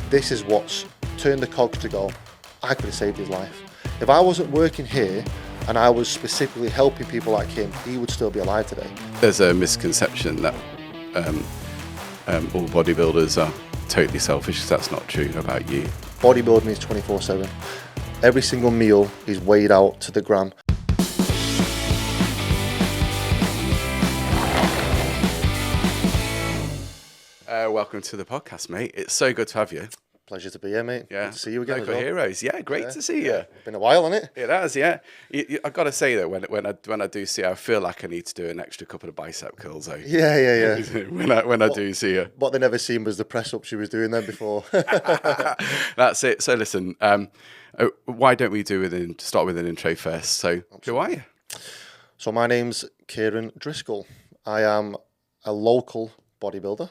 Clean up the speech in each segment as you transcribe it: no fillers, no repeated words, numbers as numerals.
this is what's turned the cogs to go, I could have saved his life. If I wasn't working here and I was specifically helping people like him, he would still be alive today. There's a misconception that all bodybuilders are totally selfish. That's not true about you. Bodybuilding is 24/7. Every single meal is weighed out to the gram. Welcome to the podcast, mate. It's so good to have you. Pleasure to be here, mate. Yeah, Good to see you again. Local heroes. Yeah, great to see you. Been a while, hasn't it? It has, yeah. I've got to say that when I do see you, I feel like I need to do an extra couple of bicep curls. Yeah. when I do see you. What they never seen was the press up she was doing then before. That's it. So listen, why don't we start with an intro first? So who are you? So my name's Kieran Driscoll. I am a local bodybuilder.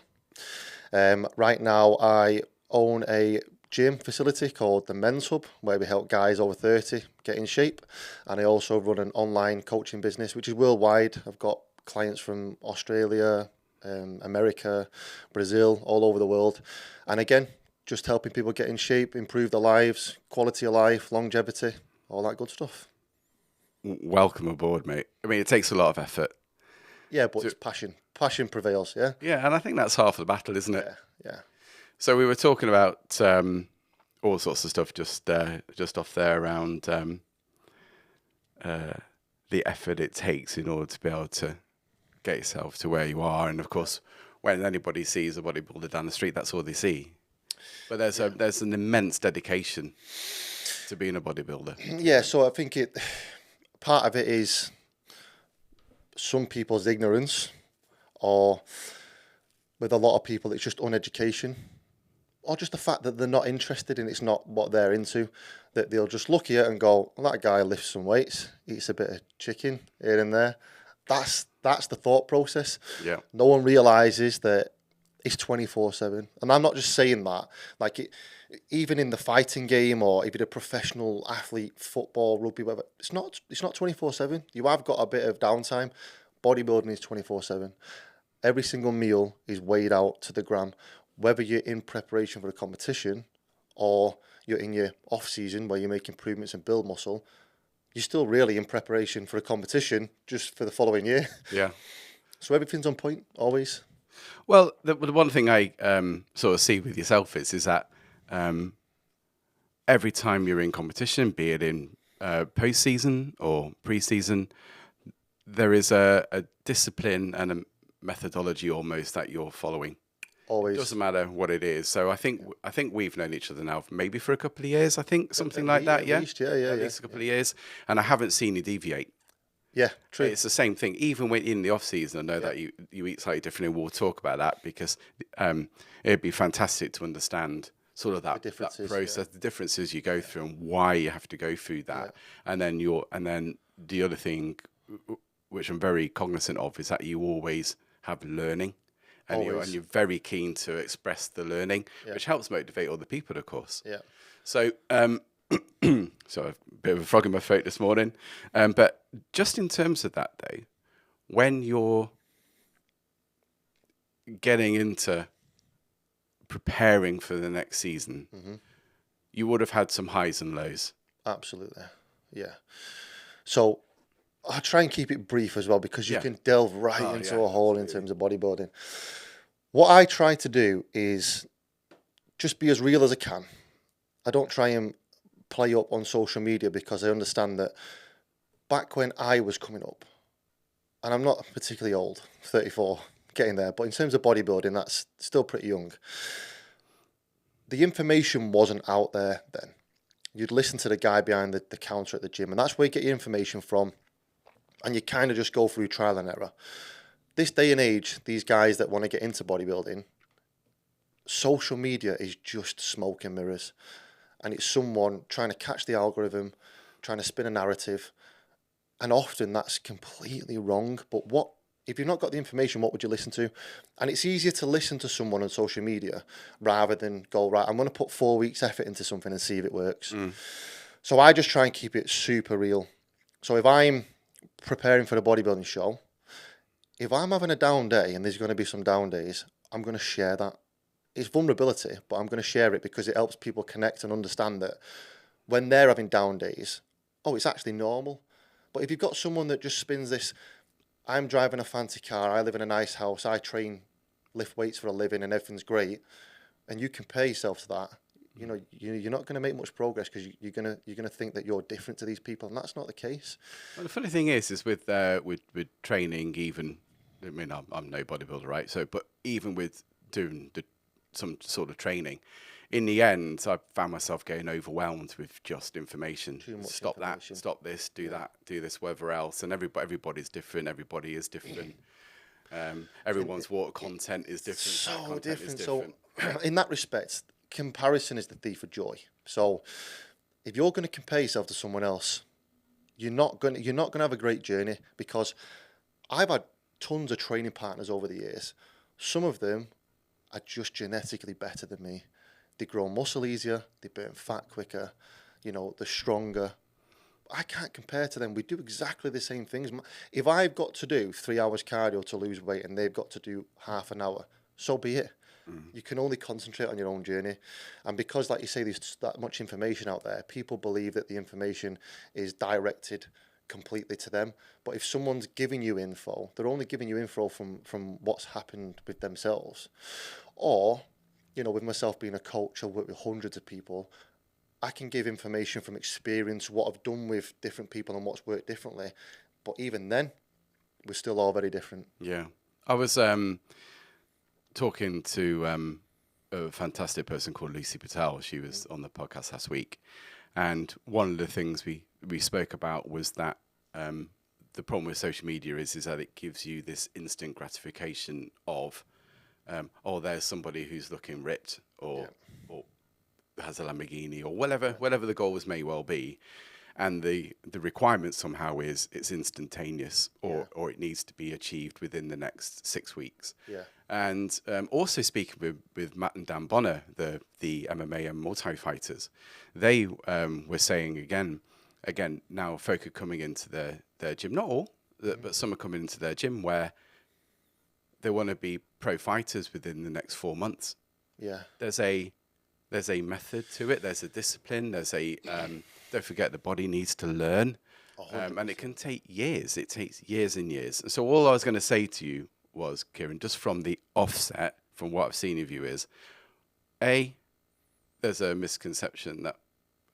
Right now I own a gym facility called the Men's Hub, where we help guys over 30 get in shape, and I also run an online coaching business which is worldwide. I've got clients from Australia, America, Brazil, all over the world, and again, just helping people get in shape, improve their lives, quality of life, longevity, all that good stuff. Welcome aboard, mate. I mean, it takes a lot of effort. Yeah, but it's passion prevails. Yeah, and I think that's half the battle, isn't it? Yeah. So we were talking about all sorts of stuff just off there around the effort it takes in order to be able to get yourself to where you are. And of course, when anybody sees a bodybuilder down the street, that's all they see. But there's an immense dedication to being a bodybuilder. Yeah, so I think part of it is some people's ignorance, or with a lot of people, it's just uneducation, or just the fact that they're not interested and it's not what they're into, that they'll just look at it and go, well, that guy lifts some weights, eats a bit of chicken here and there. That's the thought process. Yeah. No one realises that it's 24/7. And I'm not just saying that. Even in the fighting game, or if you're a professional athlete, football, rugby, whatever, it's not 24/7. You have got a bit of downtime. Bodybuilding is 24/7. Every single meal is weighed out to the gram. Whether you're in preparation for a competition or you're in your off season where you make improvements and build muscle, you're still really in preparation for a competition just for the following year. Yeah. So everything's on point, always. Well, the one thing I sort of see with yourself is that every time you're in competition, be it in post-season or pre-season, there is a discipline and a methodology almost that you're following. Always. It doesn't matter what it is. So I think we've known each other now for maybe for a couple of years. I think something like that. At least, at least a couple of years, and I haven't seen you deviate. Yeah, true. It's the same thing. Even when in the off season, I know that you eat slightly differently. We'll talk about that because it'd be fantastic to understand sort of that process, the differences you go through, and why you have to go through that. Yeah. And then the other thing, which I'm very cognizant of, is that you always have learning. And you're very keen to express the learning, which helps motivate other people, of course. Yeah. So, so a bit of a frog in my throat this morning. But just in terms of that, though, when you're getting into preparing for the next season, you would have had some highs and lows. Absolutely. Yeah. So I'll try and keep it brief as well, because you can delve into a hole in terms of bodybuilding. What I try to do is just be as real as I can. I don't try and play up on social media, because I understand that back when I was coming up, and I'm not particularly old, 34, getting there, but in terms of bodybuilding, that's still pretty young. The information wasn't out there then. You'd listen to the guy behind the counter at the gym, and that's where you get your information from. And you kind of just go through trial and error. This day and age, these guys that want to get into bodybuilding, social media is just smoke and mirrors. And it's someone trying to catch the algorithm, trying to spin a narrative. And often that's completely wrong. But if you've not got the information, what would you listen to? And it's easier to listen to someone on social media rather than go, right, I'm going to put 4 weeks effort into something and see if it works. So I just try and keep it super real. So if I'm preparing for a bodybuilding show, if I'm having a down day, and there's going to be some down days, I'm going to share that. it's vulnerability, but I'm going to share it because it helps people connect and understand that when they're having down days, it's actually normal. But if you've got someone that just spins this, I'm driving a fancy car, I live in a nice house, I train, lift weights for a living, and everything's great, and you compare yourself to that, you know, you're not going to make much progress because you're gonna think that you're different to these people, and that's not the case. Well, the funny thing is with training, even, I mean, I'm no bodybuilder, right? So, but even with doing some sort of training, in the end, I found myself getting overwhelmed with just information. Stop that, stop this, do that, do this, whatever else. And everybody's different. Everybody is different. Everyone's water content is different. So different. So, in that respect, comparison is the thief of joy. So, if you're going to compare yourself to someone else, you're not going to have a great journey, because I've had tons of training partners over the years. Some of them are just genetically better than me. They grow muscle easier, they burn fat quicker, you know, they're stronger. I can't compare to them. We do exactly the same things. If I've got to do 3 hours cardio to lose weight and they've got to do half an hour, so be it. You can only concentrate on your own journey. And because, like you say, there's that much information out there, people believe that the information is directed completely to them. But if someone's giving you info, they're only giving you info from what's happened with themselves. Or, you know, with myself being a coach, I work with hundreds of people. I can give information from experience, what I've done with different people and what's worked differently. But even then, we're still all very different. Yeah. I was talking to a fantastic person called Lucy Patel. She was on the podcast last week. And one of the things we spoke about was that the problem with social media is that it gives you this instant gratification of, there's somebody who's looking ripped or has a Lamborghini or whatever the goals may well be. And the requirement somehow is it's instantaneous or it needs to be achieved within the next 6 weeks. Yeah. And also speaking with Matt and Dan Bonner, the MMA and multi-fighters, they were saying again, now folk are coming into their gym, not all, but some are coming into their gym where they want to be pro fighters within the next 4 months. Yeah. There's a method to it. There's a discipline. There's a don't forget the body needs to learn, and it can take years. It takes years and years. And so all I was going to say to you was, Kieran, just from the offset, from what I've seen of you, is there's a misconception that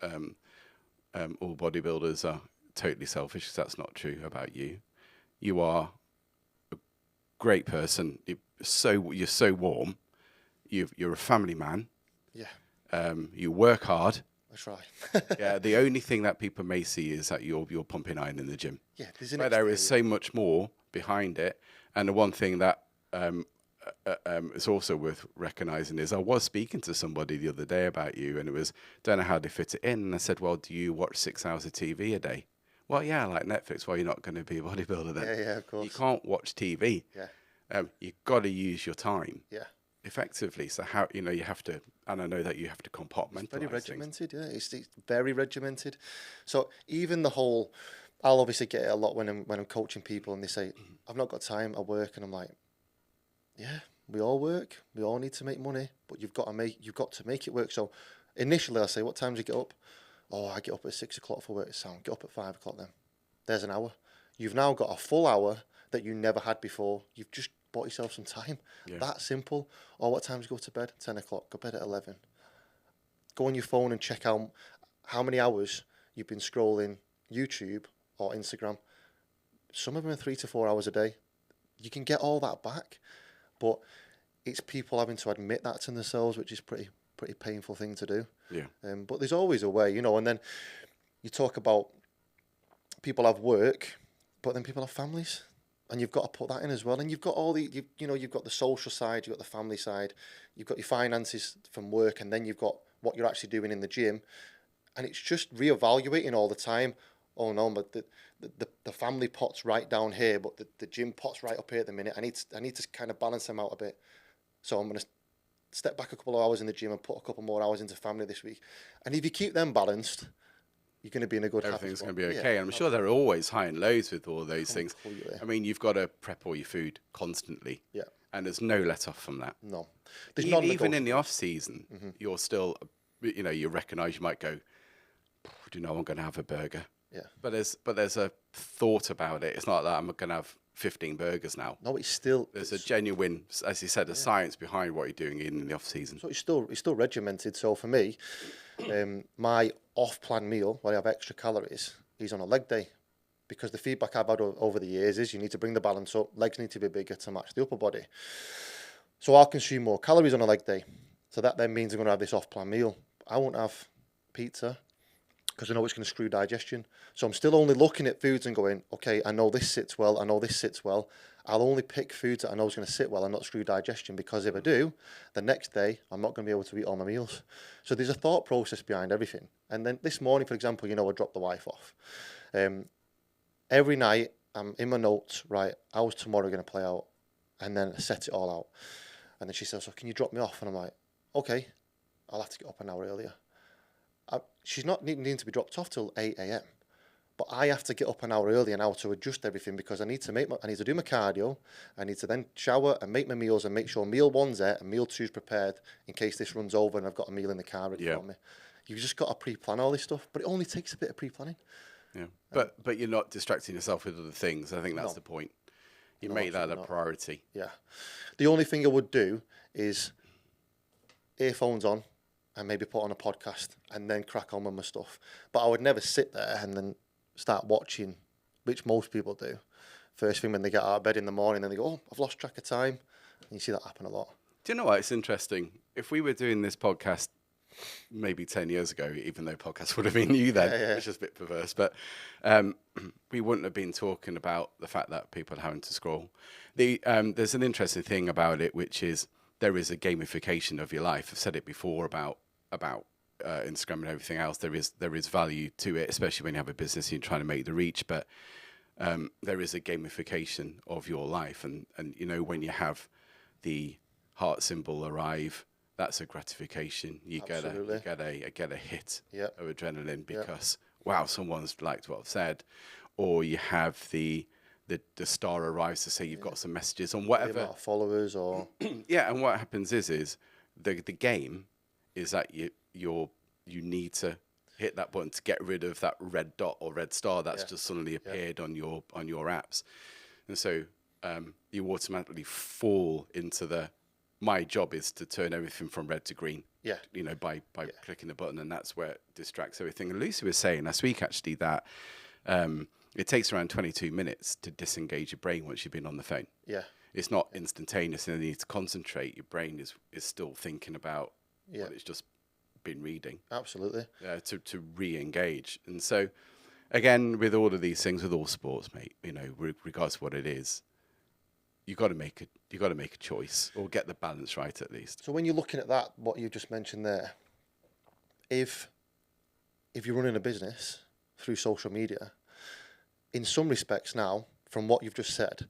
all bodybuilders are totally selfish, because that's not true about you. You are a great person. You're so warm. You're a family man. Yeah. You work hard. That's right. Yeah. The only thing that people may see is that you're pumping iron in the gym. Yeah. But there is so much more behind it. And the one thing that is also worth recognizing is I was speaking to somebody the other day about you, and it was, don't know how they fit it in. And I said, well, do you watch 6 hours of TV a day? Well, yeah, like Netflix. Well, you're not going to be a bodybuilder then. Yeah, of course. You can't watch TV. Yeah. You've got to use your time. Yeah. Effectively. So how, you have to, and I know that you have to compartmentalize. It's very regimented, yeah. It's very regimented. So even the whole, I'll obviously get it a lot when I'm coaching people and they say, I've not got time, I work, and I'm like, yeah, we all work, we all need to make money, but you've got to make it work. So initially I say, what time do you get up? Oh, I get up at 6 o'clock for work. So get up at 5 o'clock then. There's an hour. You've now got a full hour that you never had before. You've just bought yourself some time. Yeah. That simple. Or what time do you go to bed? 10 o'clock. Go to bed at 11. Go on your phone and check out how many hours you've been scrolling YouTube or Instagram. Some of them are 3 to 4 hours a day. You can get all that back, but it's people having to admit that to themselves, which is pretty painful thing to do. Yeah. But there's always a way, and then you talk about people have work, but then people have families. And you've got to put that in as well. And you've got all you've got the social side, you've got the family side, you've got your finances from work, and then you've got what you're actually doing in the gym. And it's just reevaluating all the time. Oh no, but the family pot's right down here, but the gym pot's right up here at the minute. I need to kind of balance them out a bit. So I'm going to step back a couple of hours in the gym and put a couple more hours into family this week. And if you keep them balanced, you're going to be in a good habit. Everything's going to be okay. And I'm sure there are always high and lows with all those things. I mean, you've got to prep all your food constantly. Yeah. And there's no let off from that. No. Even in the off season, you're still, you recognise you might go, do you know I'm going to have a burger? Yeah. But there's a thought about it. It's not that I'm going to have 15 burgers now. No, there's a genuine, as you said, a science behind what you're doing in the off season. So it's still regimented. So for me, my off-plan meal where I have extra calories is on a leg day, because the feedback I've had over the years is you need to bring the balance up. Legs need to be bigger to match the upper body. So I'll consume more calories on a leg day. So that then means I'm going to have this off-plan meal. I won't have pizza, because I know it's going to screw digestion. So I'm still only looking at foods and going, okay, I know this sits well, I know this sits well. I'll only pick foods that I know is going to sit well and not screw digestion, because if I do, the next day, I'm not going to be able to eat all my meals. So there's a thought process behind everything. And then this morning, for example, I dropped the wife off. Every night, I'm in my notes, right, how's tomorrow going to play out? And then I set it all out. And then she says, so can you drop me off? And I'm like, okay, I'll have to get up an hour earlier. She's not needing to be dropped off till 8 a.m. But I have to get up an hour early now to adjust everything, because I need to do my cardio. I need to then shower and make my meals and make sure meal one's there and meal two's prepared in case this runs over and I've got a meal in the car ready for me. You've just got to pre-plan all this stuff, but it only takes a bit of pre-planning. Yeah, but you're not distracting yourself with other things. I think that's the point. You make that a priority. Yeah. The only thing I would do is earphones on and maybe put on a podcast and then crack on with my stuff. But I would never sit there and then start watching, which most people do. First thing when they get out of bed in the morning, then they go, oh, I've lost track of time. And you see that happen a lot. Do you know what? It's interesting. If we were doing this podcast maybe 10 years ago, even though podcasts would have been new then, which is a bit perverse, but we wouldn't have been talking about the fact that people are having to scroll. There's an interesting thing about it, which is there is a gamification of your life. I've said it before about Instagram and everything else. There is value to it, especially when you have a business and you're trying to make the reach, but there is a gamification of your life. And when you have the heart symbol arrive, that's a gratification. You get a hit of adrenaline because wow, someone's liked what I've said, or you have the star arrives to say you've got some messages on whatever. The amount of followers or and what happens is the game is that you need to hit that button to get rid of that red dot or red star that's just suddenly appeared on your apps, and so you automatically fall into my job is to turn everything from red to green. By clicking the button, and that's where it distracts everything. And Lucy was saying last week actually that it takes around 22 minutes to disengage your brain once you've been on the phone. It's not instantaneous, and you need to concentrate. Your brain is still thinking about what it's just been reading. Absolutely. To re-engage. And so, again, with all of these things, with all sports, mate, regardless of what it is, you got to make a choice or get the balance right at least. So when you're looking at that, what you just mentioned there, if you're running a business through social media, in some respects now, from what you've just said,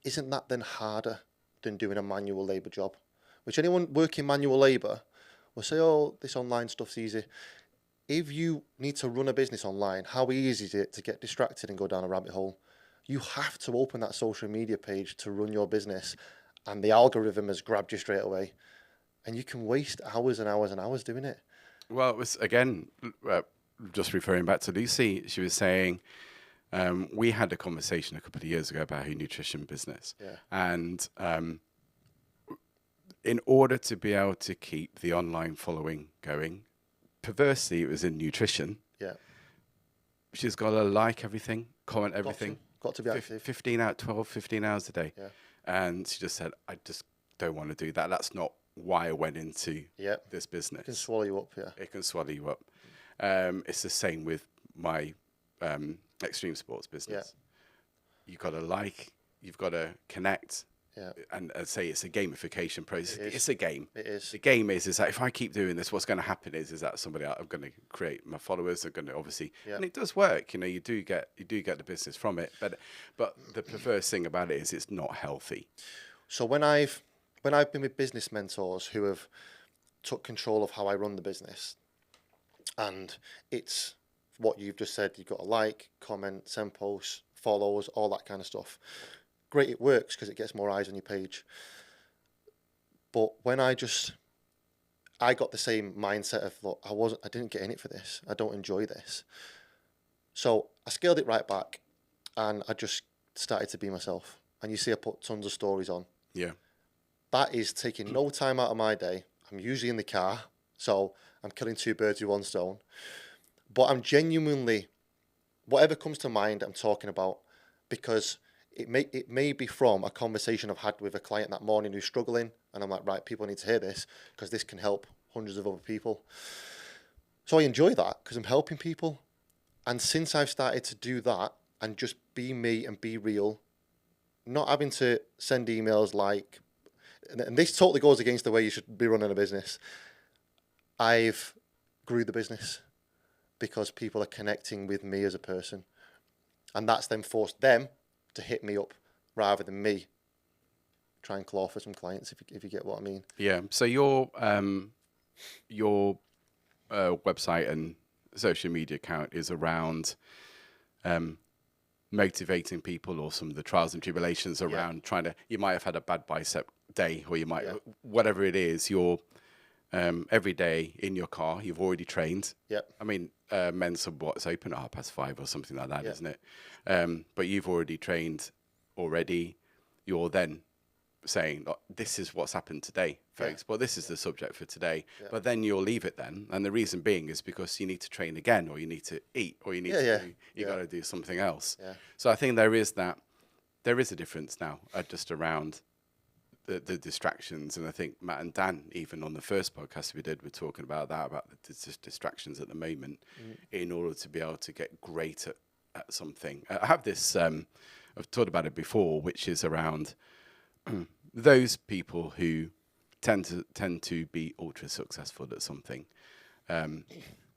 isn't that then harder than doing a manual labour job? Which anyone working manual labour will say, oh, this online stuff's easy. If you need to run a business online, how easy is it to get distracted and go down a rabbit hole? You have to open that social media page to run your business, and the algorithm has grabbed you straight away. And you can waste hours and hours and hours doing it. Well, it was, again, just referring back to Lucy, she was saying, we had a conversation a couple of years ago about her nutrition business. And in order to be able to keep the online following going, perversely, it was in nutrition. She's got to like everything, comment everything. Got to be active. 15 hours a day. And she just said, I just don't want to do that. That's not why I went into this business. It can swallow you up, It can swallow you up. It's the same with my extreme sports business. You've got to you've got to connect. And I'd say it's a gamification process. It's a game. It is. The game is that if I keep doing this, what's going to happen is that somebody I'm going to create my followers are going to obviously, and it does work. You do get the business from it, but the perverse thing about it is it's not healthy. So when I've been with business mentors who have took control of how I run the business, and it's what you've just said, you've got to like, comment, send posts, follows, all that kind of stuff. Great, it works because it gets more eyes on your page. But when I got the same mindset of, look, I didn't get in it for this. I don't enjoy this. So I scaled it right back, and I just started to be myself. And you see I put tons of stories on. Yeah. That is taking no time out of my day. I'm usually in the car, so I'm killing two birds with one stone. But I'm genuinely, whatever comes to mind, I'm talking about, because it may be from a conversation I've had with a client that morning who's struggling, and I'm like, right, people need to hear this because this can help hundreds of other people. So I enjoy that because I'm helping people. And since I've started to do that and just be me and be real, not having to send emails like, and this totally goes against the way you should be running a business, I've grew the business because people are connecting with me as a person. And that's then forced them to hit me up rather than me try and claw for some clients, if you get what I mean. Yeah. So your website and social media account is around motivating people, or some of the trials and tribulations around trying to, you might have had a bad bicep day, or you might, whatever it is, you're every day in your car, you've already trained. Yep. I mean, men's it's open at 5:30 or something like that, isn't it? But you've already trained already. You're then saying, this is what's happened today, folks. Well, this is the subject for today. But then you'll leave it then. And the reason being is because you need to train again, or you need to eat, or you need you got to do something else. Yeah. So I think there is a difference now just around the distractions. And I think Matt and Dan, even on the first podcast we did, were talking about that, about the distractions at the moment, in order to be able to get great at something. I have this, I've talked about it before, which is around those people who tend to be ultra successful at something,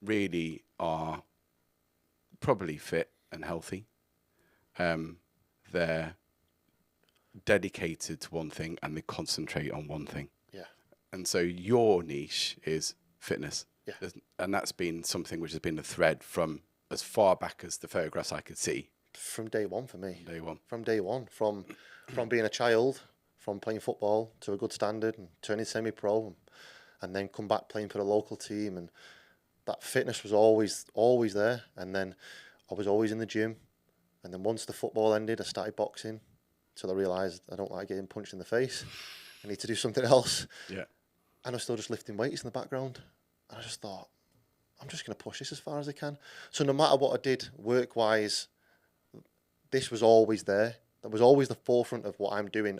really are probably fit and healthy. They're dedicated to one thing and they concentrate on one thing. Yeah. And so your niche is fitness. Yeah. And that's been something which has been a thread from as far back as the photographs I could see. From day one for me. Day one. From day one. From being a child, from playing football to a good standard and turning semi-pro, and then come back playing for the local team. And that fitness was always there. And then I was always in the gym. And then once the football ended, I started boxing till I realised I don't like getting punched in the face. I need to do something else. Yeah. And I was still just lifting weights in the background. And I just thought, I'm just going to push this as far as I can. So no matter what I did work-wise, this was always there. That was always the forefront of what I'm doing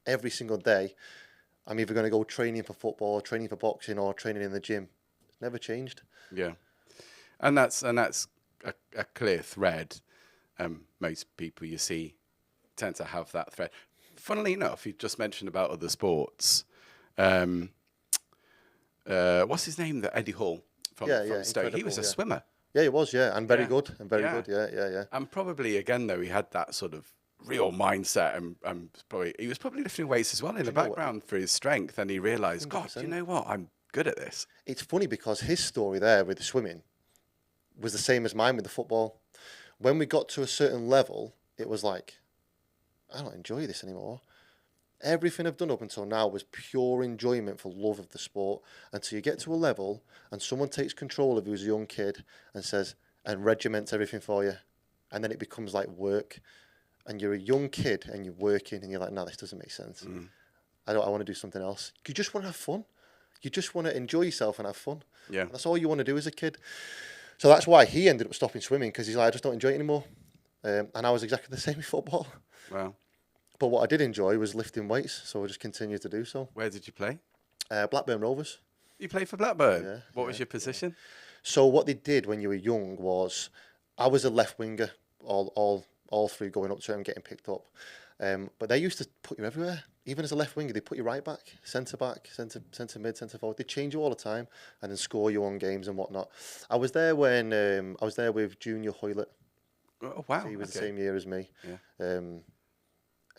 every single day. I'm either going to go training for football, training for boxing, or training in the gym. It's never changed. Yeah. And that's a clear thread. Most people you see tend to have that thread. Funnily enough, you just mentioned about other sports. What's his name? Eddie Hall from Stoke. He was a swimmer. Yeah, he was. Yeah, and very good. And very good. Yeah. And probably again though, he had that sort of real mindset, and he was probably lifting weights as well in the background for his strength. And he realised, 100%. God, you know what? I'm good at this. It's funny because his story there with the swimming was the same as mine with the football. When we got to a certain level, it was like, I don't enjoy this anymore. Everything I've done up until now was pure enjoyment for love of the sport. Until you get to a level and someone takes control of you as a young kid and regiments everything for you. And then it becomes like work. And you're a young kid and you're working and you're like, no, this doesn't make sense. I want to do something else. You just want to have fun. You just want to enjoy yourself and have fun. Yeah. And that's all you want to do as a kid. So that's why he ended up stopping swimming, because he's like, I just don't enjoy it anymore. And I was exactly the same with football. Wow. But what I did enjoy was lifting weights, so I just continued to do so. Where did you play? Blackburn Rovers. You played for Blackburn? Yeah. What was your position? Yeah. So what they did when you were young was, I was a left winger all through going up to it and getting picked up. But they used to put you everywhere. Even as a left winger, they put you right back, centre mid, centre forward. They change you all the time and then score you on games and whatnot. I was there when I was there with Junior Hoylett. Oh wow! So he was the same year as me. Yeah. And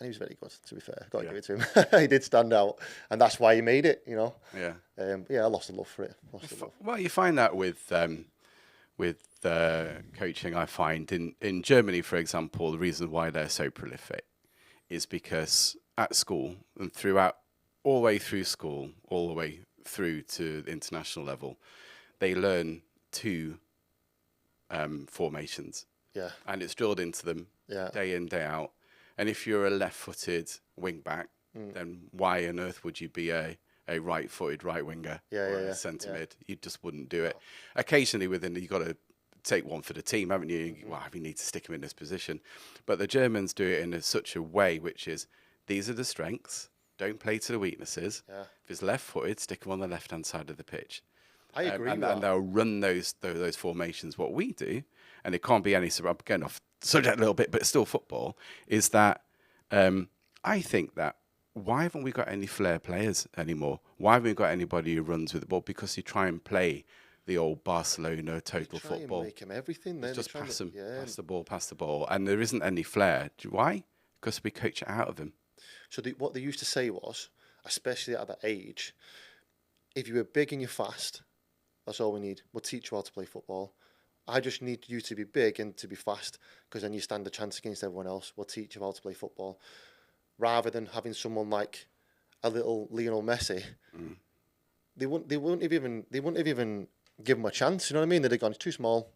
he was very good, to be fair. Got to give it to him. He did stand out, and that's why he made it. You know. Yeah. I lost the love for it. Well, you find that with coaching. I find in Germany, for example, the reason why they're so prolific is because at school and throughout all the way through school, all the way through to the international level, they learn 2 formations. Yeah. And it's drilled into them day in, day out. And if you're a left-footed wing back, then why on earth would you be a right-footed right winger or a centre mid? You just wouldn't do it. Occasionally you've got to take one for the team, haven't you? Well, you need to stick him in this position. But the Germans do it in such a way, which is, these are the strengths, don't play to the weaknesses. Yeah. If it's left-footed, stick him on the left-hand side of the pitch. I agree with that. And they'll run those formations. What we do, and it can't be any, I'm getting off subject a little bit, but it's still football, is that I think that why haven't we got any flair players anymore? Why haven't we got anybody who runs with the ball? Because you try and play the old Barcelona total football. Make him everything. Then just pass them, pass the ball, and there isn't any flair. Why? Because we coach it out of them. So what they used to say was, especially at that age, if you were big and you're fast, that's all we need. We'll teach you how to play football. I just need you to be big and to be fast, because then you stand a chance against everyone else. We'll teach you how to play football. Rather than having someone like a little Lionel Messi, they wouldn't have even give him a chance. You know what I mean? They'd have gone, it's too small.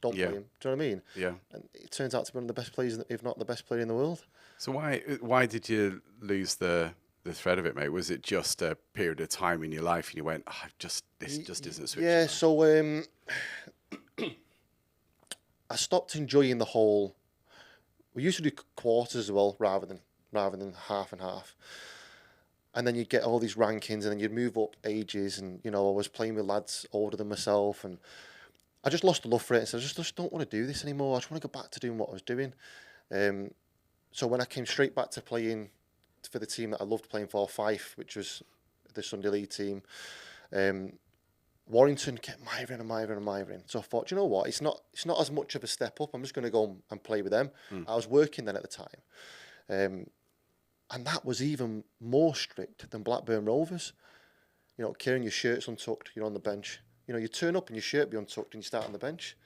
Don't play him. Do you know what I mean? Yeah. And it turns out to be one of the best players, if not the best player in the world. So why did you lose the thread of it, mate? Was it just a period of time in your life and you went, this just isn't switching? Yeah. So I stopped enjoying the whole. We used to do quarters as well, rather than half and half. And then you'd get all these rankings, and then you'd move up ages. And I was playing with lads older than myself, and I just lost the love for it. And so I just don't want to do this anymore. I just want to go back to doing what I was doing. So when I came straight back to playing for the team that I loved playing for, Fife, which was the Sunday League team, Warrington kept mithering. So I thought, you know what? It's not as much of a step up. I'm just going to go and play with them. I was working then at the time. And that was even more strict than Blackburn Rovers. Kieran, your shirt's untucked, you're on the bench. You turn up and your shirt be untucked and you start on the bench.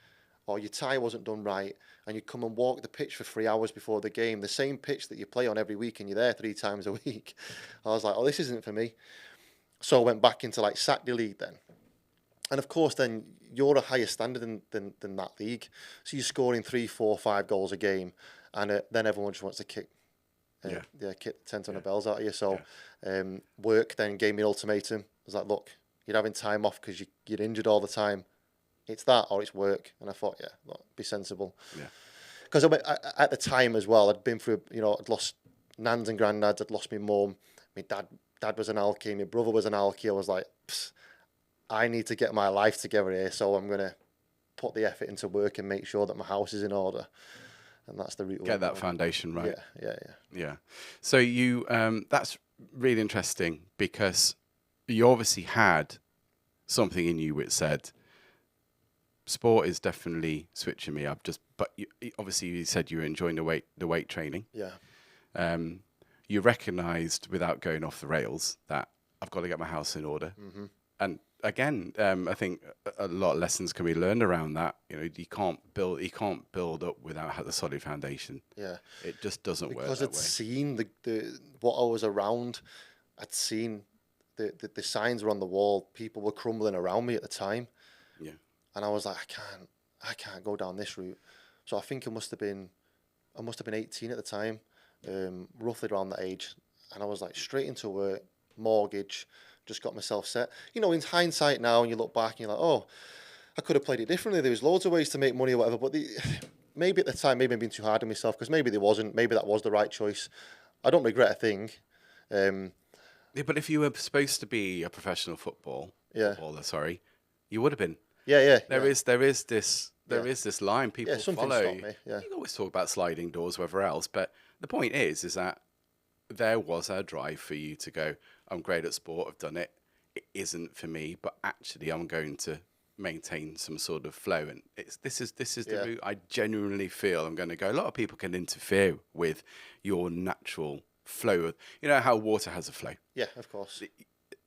Or your tie wasn't done right and you come and walk the pitch for 3 hours before the game, the same pitch that you play on every week, and you're there 3 times a week. I was like, oh, this isn't for me. So I went back into like Saturday League then. And of course, then you're a higher standard than that league. So you're scoring 3, 4, 5 goals a game, and then everyone just wants to kick the tent on the bells out of you. So work then gave me an ultimatum. I was like, look, you're having time off because you're injured all the time. It's that or it's work. And I thought, look, be sensible. Yeah. Because at the time as well, I'd been through, I'd lost nans and granddads. I'd lost my mum. My dad was an alky. My brother was an alky. I was like, I need to get my life together here. So I'm going to put the effort into work and make sure that my house is in order. And that's the route. Get that foundation right. Yeah. So you, that's really interesting, because you obviously had something in you which said, sport is definitely switching me up. But obviously you said you were enjoying the weight training. Yeah. You recognised, without going off the rails, that I've got to get my house in order. Mm-hmm. And again, I think a lot of lessons can be learned around that. You can't build up without the solid foundation. Yeah, it just doesn't work. Because I'd seen the what I was around. I'd seen the signs were on the wall. People were crumbling around me at the time. Yeah, and I was like, I can't go down this route. So I think I must have been 18 at the time, roughly around that age. And I was like straight into work, mortgage. Just got myself set. In hindsight now, and you look back and you're like, oh, I could have played it differently. There was loads of ways to make money or whatever. But maybe at the time, maybe I'm being too hard on myself, because maybe there wasn't. Maybe that was the right choice. I don't regret a thing. But if you were supposed to be a professional footballer, you would have been. Yeah. There is this line people follow. Stopped me. Yeah. You always talk about sliding doors, whatever else. But the point is that there was a drive for you to go, I'm great at sport, I've done it. It isn't for me, but actually I'm going to maintain some sort of flow. And this is the route I genuinely feel I'm going to go. A lot of people can interfere with your natural flow. You know how water has a flow? Yeah, of course.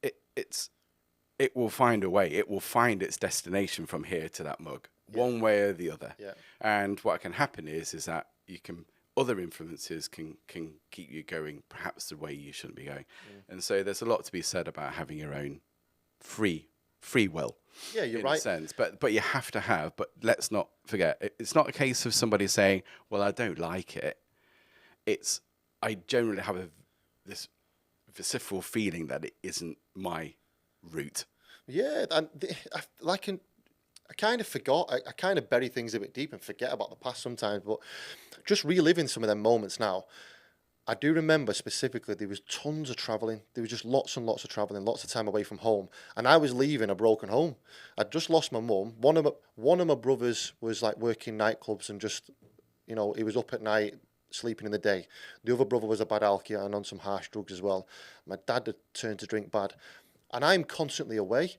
It will find a way. It will find its destination from here to that mug, one way or the other. Yeah. And what can happen is that you can other influences can keep you going perhaps the way you shouldn't be going. And so there's a lot to be said about having your own free will. Yeah, you're in right. a sense, but you have to have. But let's not forget, it's not a case of somebody saying, "Well, I don't like it." It's I generally have this visceral feeling that it isn't my route. Yeah, and I kind of forgot. I kind of bury things a bit deep and forget about the past sometimes. But just reliving some of them moments now, I do remember specifically there was tons of travelling. There was just lots and lots of travelling, lots of time away from home. And I was leaving a broken home. I'd just lost my mum. One of my brothers was like working nightclubs and just, he was up at night, sleeping in the day. The other brother was a bad alky and on some harsh drugs as well. My dad had turned to drink bad. And I'm constantly away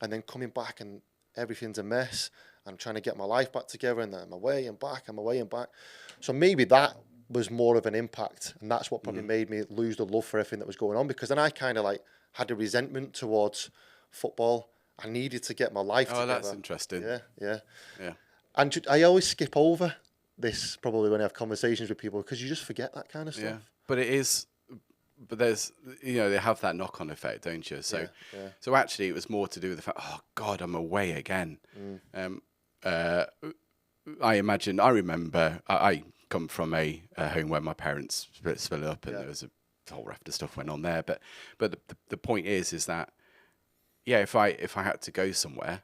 and then coming back and everything's a mess. I'm trying to get my life back together and then I'm away and back, I'm away and back. So maybe that was more of an impact, and that's what probably made me lose the love for everything that was going on, because then I kind of like had a resentment towards football. I needed to get my life together. Oh, that's interesting. Yeah. And I always skip over this probably when I have conversations with people because you just forget that kind of stuff. Yeah, but there's they have that knock-on effect, don't you? So so actually it was more to do with the fact, oh God, I'm away again. I remember I come from a home where my parents split up and there was a whole raft of stuff went on there. But the point is that if I had to go somewhere,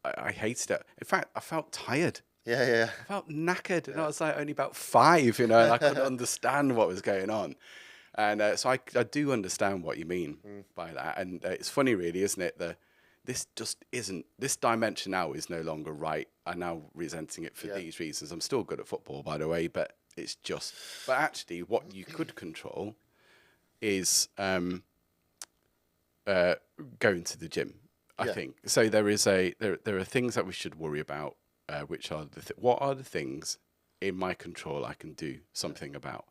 I hated it. In fact, I felt tired. I felt knackered, and I was like only about 5, and I couldn't understand what was going on. And so I do understand what you mean by that. And it's funny, really, isn't it? This just isn't, this dimension now is no longer right. I'm now resenting it for these reasons. I'm still good at football, by the way, but but actually what you could control is going to the gym, I think. So there are things that we should worry about, which are what are the things in my control I can do something about.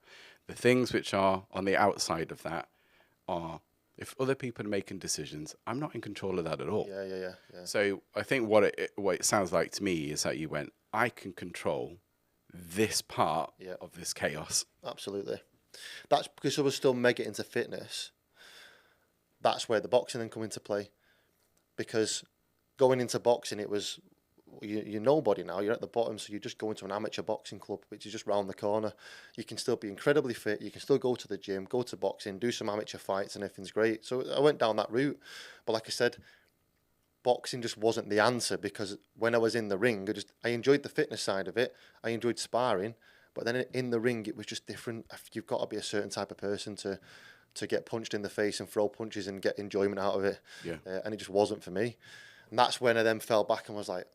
The things which are on the outside of that are, if other people are making decisions, I'm not in control of that at all. Yeah. So I think what it sounds like to me is that you went, I can control this part of this chaos. Absolutely. That's because I was still mega into fitness. That's where the boxing then come into play. Because going into boxing, it was, you're nobody now. You're at the bottom, so you just go into an amateur boxing club, which is just round the corner. You can still be incredibly fit. You can still go to the gym, go to boxing, do some amateur fights, and everything's great. So I went down that route. But like I said, boxing just wasn't the answer, because when I was in the ring, I enjoyed the fitness side of it. I enjoyed sparring. But then in the ring, it was just different. You've got to be a certain type of person to get punched in the face and throw punches and get enjoyment out of it. And it just wasn't for me. And that's when I then fell back and was like,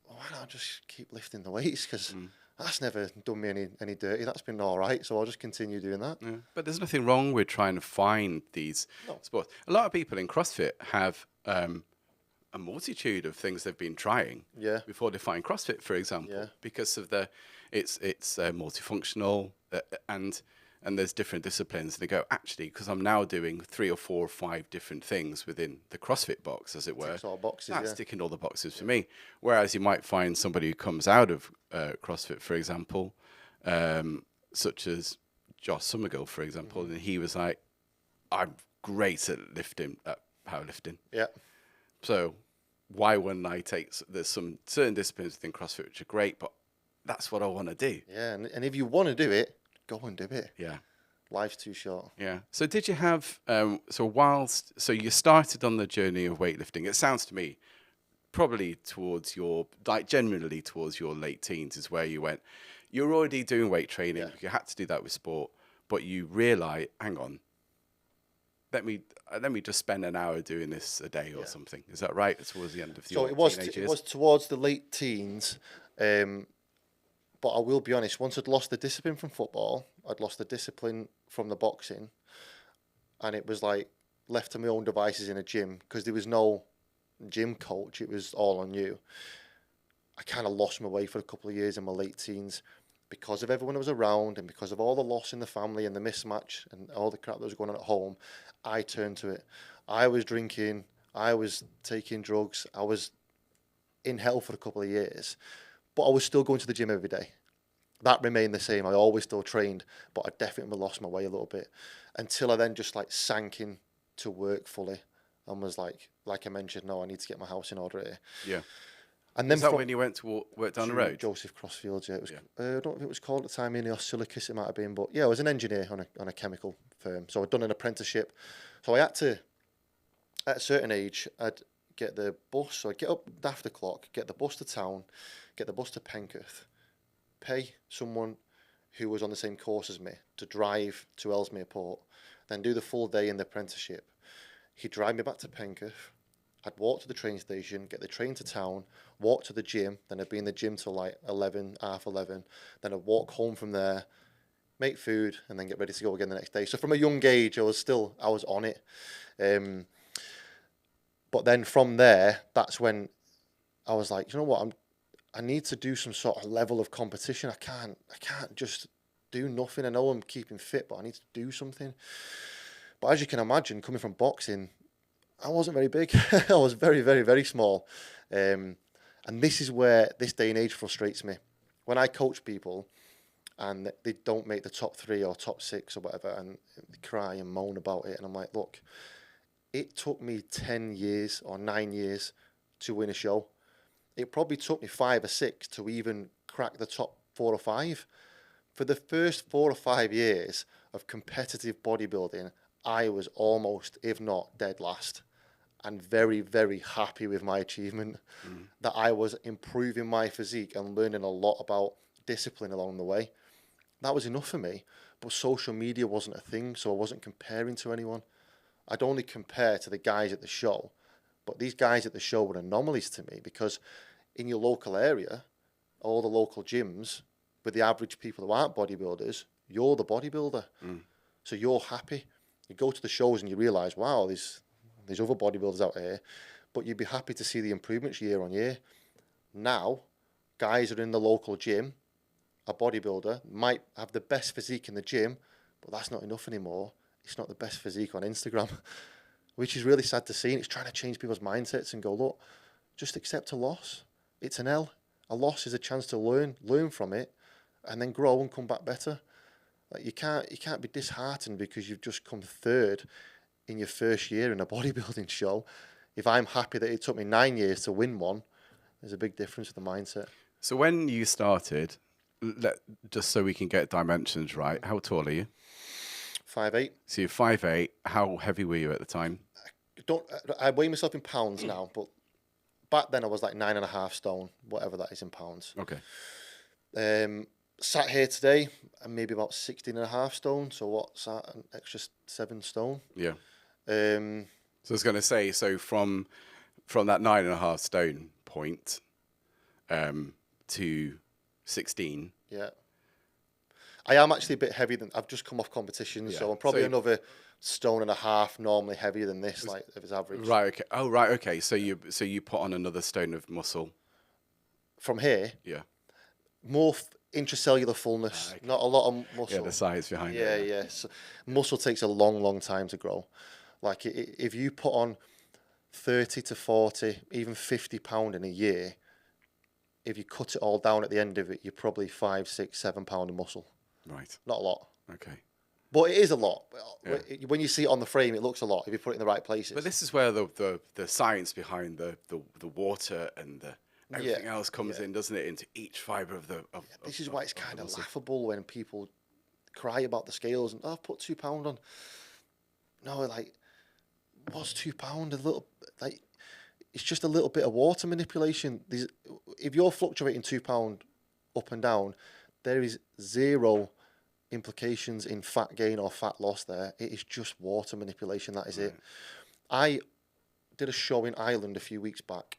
why don't I just keep lifting the weights? Because that's never done me any dirty. That's been all right. So I'll just continue doing that. Yeah. But there's nothing wrong with trying to find these sports. A lot of people in CrossFit have a multitude of things they've been trying before they find CrossFit, for example, because of it's multifunctional and there's different disciplines. And they go, actually, because I'm now doing 3 or 4 or 5 different things within the CrossFit box, as it were. Ticks all boxes, that's ticking all the boxes for me. Whereas you might find somebody who comes out of CrossFit, for example, such as Josh Summergill, for example, and he was like, I'm great at powerlifting. Yeah. So why wouldn't I there's some certain disciplines within CrossFit which are great, but that's what I want to do. Yeah, and if you want to do it, go and do it. Yeah. Life's too short. Yeah. So did you have, so you started on the journey of weightlifting. It sounds to me probably generally towards your late teens is where you went. You're already doing weight training. Yeah. You had to do that with sport, but you realize, hang on, let me just spend an hour doing this a day or something. Is that right? Towards the end of your teenage years? It was towards the late teens. But I will be honest, once I'd lost the discipline from football, I'd lost the discipline from the boxing, and it was like left to my own devices in a gym because there was no gym coach. It was all on you. I kind of lost my way for a couple of years in my late teens because of everyone who was around and because of all the loss in the family and the mismatch and all the crap that was going on at home. I turned to it. I was drinking. I was taking drugs. I was in hell for a couple of years. But I was still going to the gym every day. That remained the same. I always still trained, but I definitely lost my way a little bit until I then just like sank in to work fully and was like I mentioned, no, I need to get my house in order here. Yeah. And then then when you went to work down the road? Joseph Crossfields, yeah. It was, I don't know if it was called at the time, Silicus it might have been, but yeah, I was an engineer on a chemical firm. So I'd done an apprenticeship. So I had to, at a certain age, I'd get the bus. So I'd get up after clock, get the bus to town, get the bus to Penketh, pay someone who was on the same course as me to drive to Ellesmere Port, then do the full day in the apprenticeship. He'd drive me back to Penketh. I'd walk to the train station, get the train to town, walk to the gym, then I'd be in the gym till like 11, half 11. Then I'd walk home from there, make food, and then get ready to go again the next day. So from a young age, I was on it. But then from there, that's when I was like, you know what, I need to do some sort of level of competition. I can't just do nothing. I know I'm keeping fit, but I need to do something. But as you can imagine, coming from boxing, I wasn't very big. I was very, very, very small. And this is where this day and age frustrates me. When I coach people and they don't make the top 3 or top 6 or whatever, and they cry and moan about it, and I'm like, look, it took me 10 years or 9 years to win a show. It probably took me 5 or 6 to even crack the top 4 or 5. For the first 4 or 5 years of competitive bodybuilding, I was almost, if not dead last, and very, very happy with my achievement, that I was improving my physique and learning a lot about discipline along the way. That was enough for me, but social media wasn't a thing, so I wasn't comparing to anyone. I'd only compare to the guys at the show, but these guys at the show were anomalies to me because in your local area, all the local gyms, with the average people who aren't bodybuilders, you're the bodybuilder. So you're happy. You go to the shows and you realise, wow, there's other bodybuilders out here, but you'd be happy to see the improvements year on year. Now, guys are in the local gym, a bodybuilder, might have the best physique in the gym, but that's not enough anymore. It's not the best physique on Instagram, which is really sad to see. And it's trying to change people's mindsets and go, look, just accept a loss. It's an L. A loss is a chance to learn from it, and then grow and come back better. Like you can't be disheartened because you've just come third in your first year in a bodybuilding show. If I'm happy that it took me 9 years to win one, there's a big difference with the mindset. So when you started, just so we can get dimensions right, how tall are you? 5'8". So you're 5'8". How heavy were you at the time? I weigh myself in pounds now, but back then I was like 9.5 stone, whatever that is in pounds. Okay. Sat here today, I'm maybe about 16.5 stone. So what's that? An extra 7 stone. Yeah. So I was going to say, so from that 9.5 stone point, to 16. Yeah. I am actually a bit heavier than I've just come off competition, so I'm probably another 1.5 stone normally heavier than this, like if it's average. Right. Okay. Oh, right. Okay. So you put on another stone of muscle from here. Yeah. More intracellular fullness, okay. Not a lot of muscle. Yeah, the science behind it. Yeah, yeah. So muscle takes a long, long time to grow. Like if you put on 30 to 40, even 50 pound in a year, if you cut it all down at the end of it, you're probably 5, 6, 7 pound of muscle. Right. Not a lot. Okay. But it is a lot. Yeah. When you see it on the frame, it looks a lot if you put it in the right places. But this is where the science behind the water and the everything else comes in, doesn't it? Into each fibre of the. This is why it's kind of laughable when people cry about the scales and I've put £2 on. No, like, what's £2? A little, like, it's just a little bit of water manipulation. If you're fluctuating £2 up and down, there is zero implications in fat gain or fat loss there. It is just water manipulation. That is it. I did a show in Ireland a few weeks back.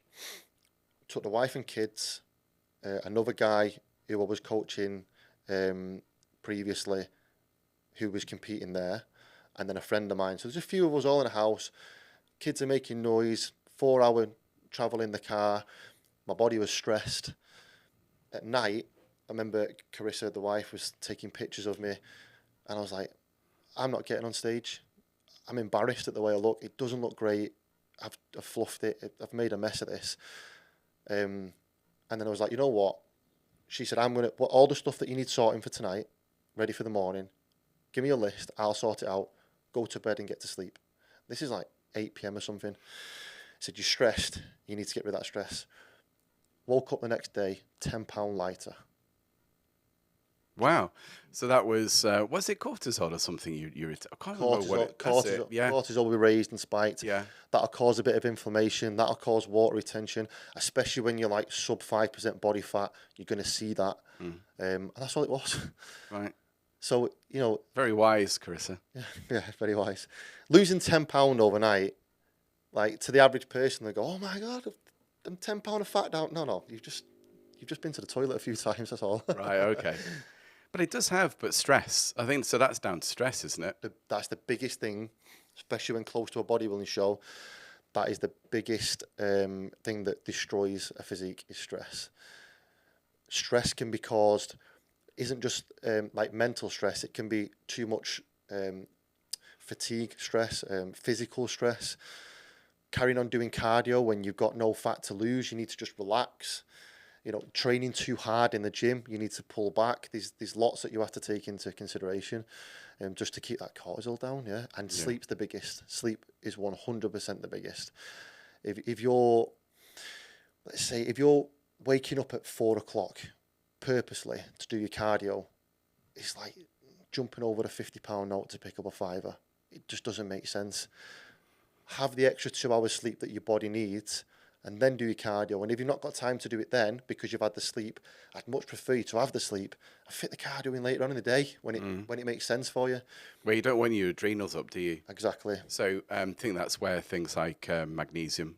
Took the wife and kids, another guy who I was coaching previously, who was competing there, and then a friend of mine. So there's a few of us all in a house. Kids are making noise. 4-hour travel in the car. My body was stressed. At night, I remember Carissa, the wife, was taking pictures of me, and I was like, I'm not getting on stage. I'm embarrassed at the way I look. It doesn't look great. I've fluffed it. I've made a mess of this. And then I was like, you know what? she said, I'm going to put all the stuff that you need sorting for tonight, ready for the morning. Give me a list. I'll sort it out. Go to bed and get to sleep. This is like 8 p.m. or something. I said, you're stressed. You need to get rid of that stress. Woke up the next day, 10 pound lighter. Wow. So that was it cortisol or something? I can't remember what it. Cortisol will be raised and spiked. Yeah. That'll cause a bit of inflammation. That'll cause water retention, especially when you're like sub 5% body fat. You're going to see that. And that's all it was. Right. So, you know. Very wise, Carissa. Yeah, very wise. Losing 10 pound overnight, like to the average person, they go, oh my God, I'm 10 pound of fat down. No, you've just been to the toilet a few times, that's all. Right, okay. But it does have, stress. I think, so that's down to stress, isn't it? That's the biggest thing, especially when close to a bodybuilding show. That is the biggest thing that destroys a physique is stress. Stress can be caused, isn't just like mental stress. It can be too much fatigue stress, physical stress. Carrying on doing cardio when you've got no fat to lose, you need to just relax. You know, training too hard in the gym, you need to pull back. There's lots that you have to take into consideration just to keep that cortisol down, yeah? And sleep's the biggest. Sleep is 100% the biggest. If you're, let's say, if you're waking up at 4 o'clock purposely to do your cardio, it's like jumping over a 50 pound note to pick up a fiver. It just doesn't make sense. Have the extra 2 hours sleep that your body needs, and then do your cardio. And if you've not got time to do it then because you've had the sleep, I'd much prefer you to have the sleep and fit the cardio in later on in the day when it makes sense for you. Well, you don't want your adrenals up, do you? Exactly. So I think that's where things like magnesium.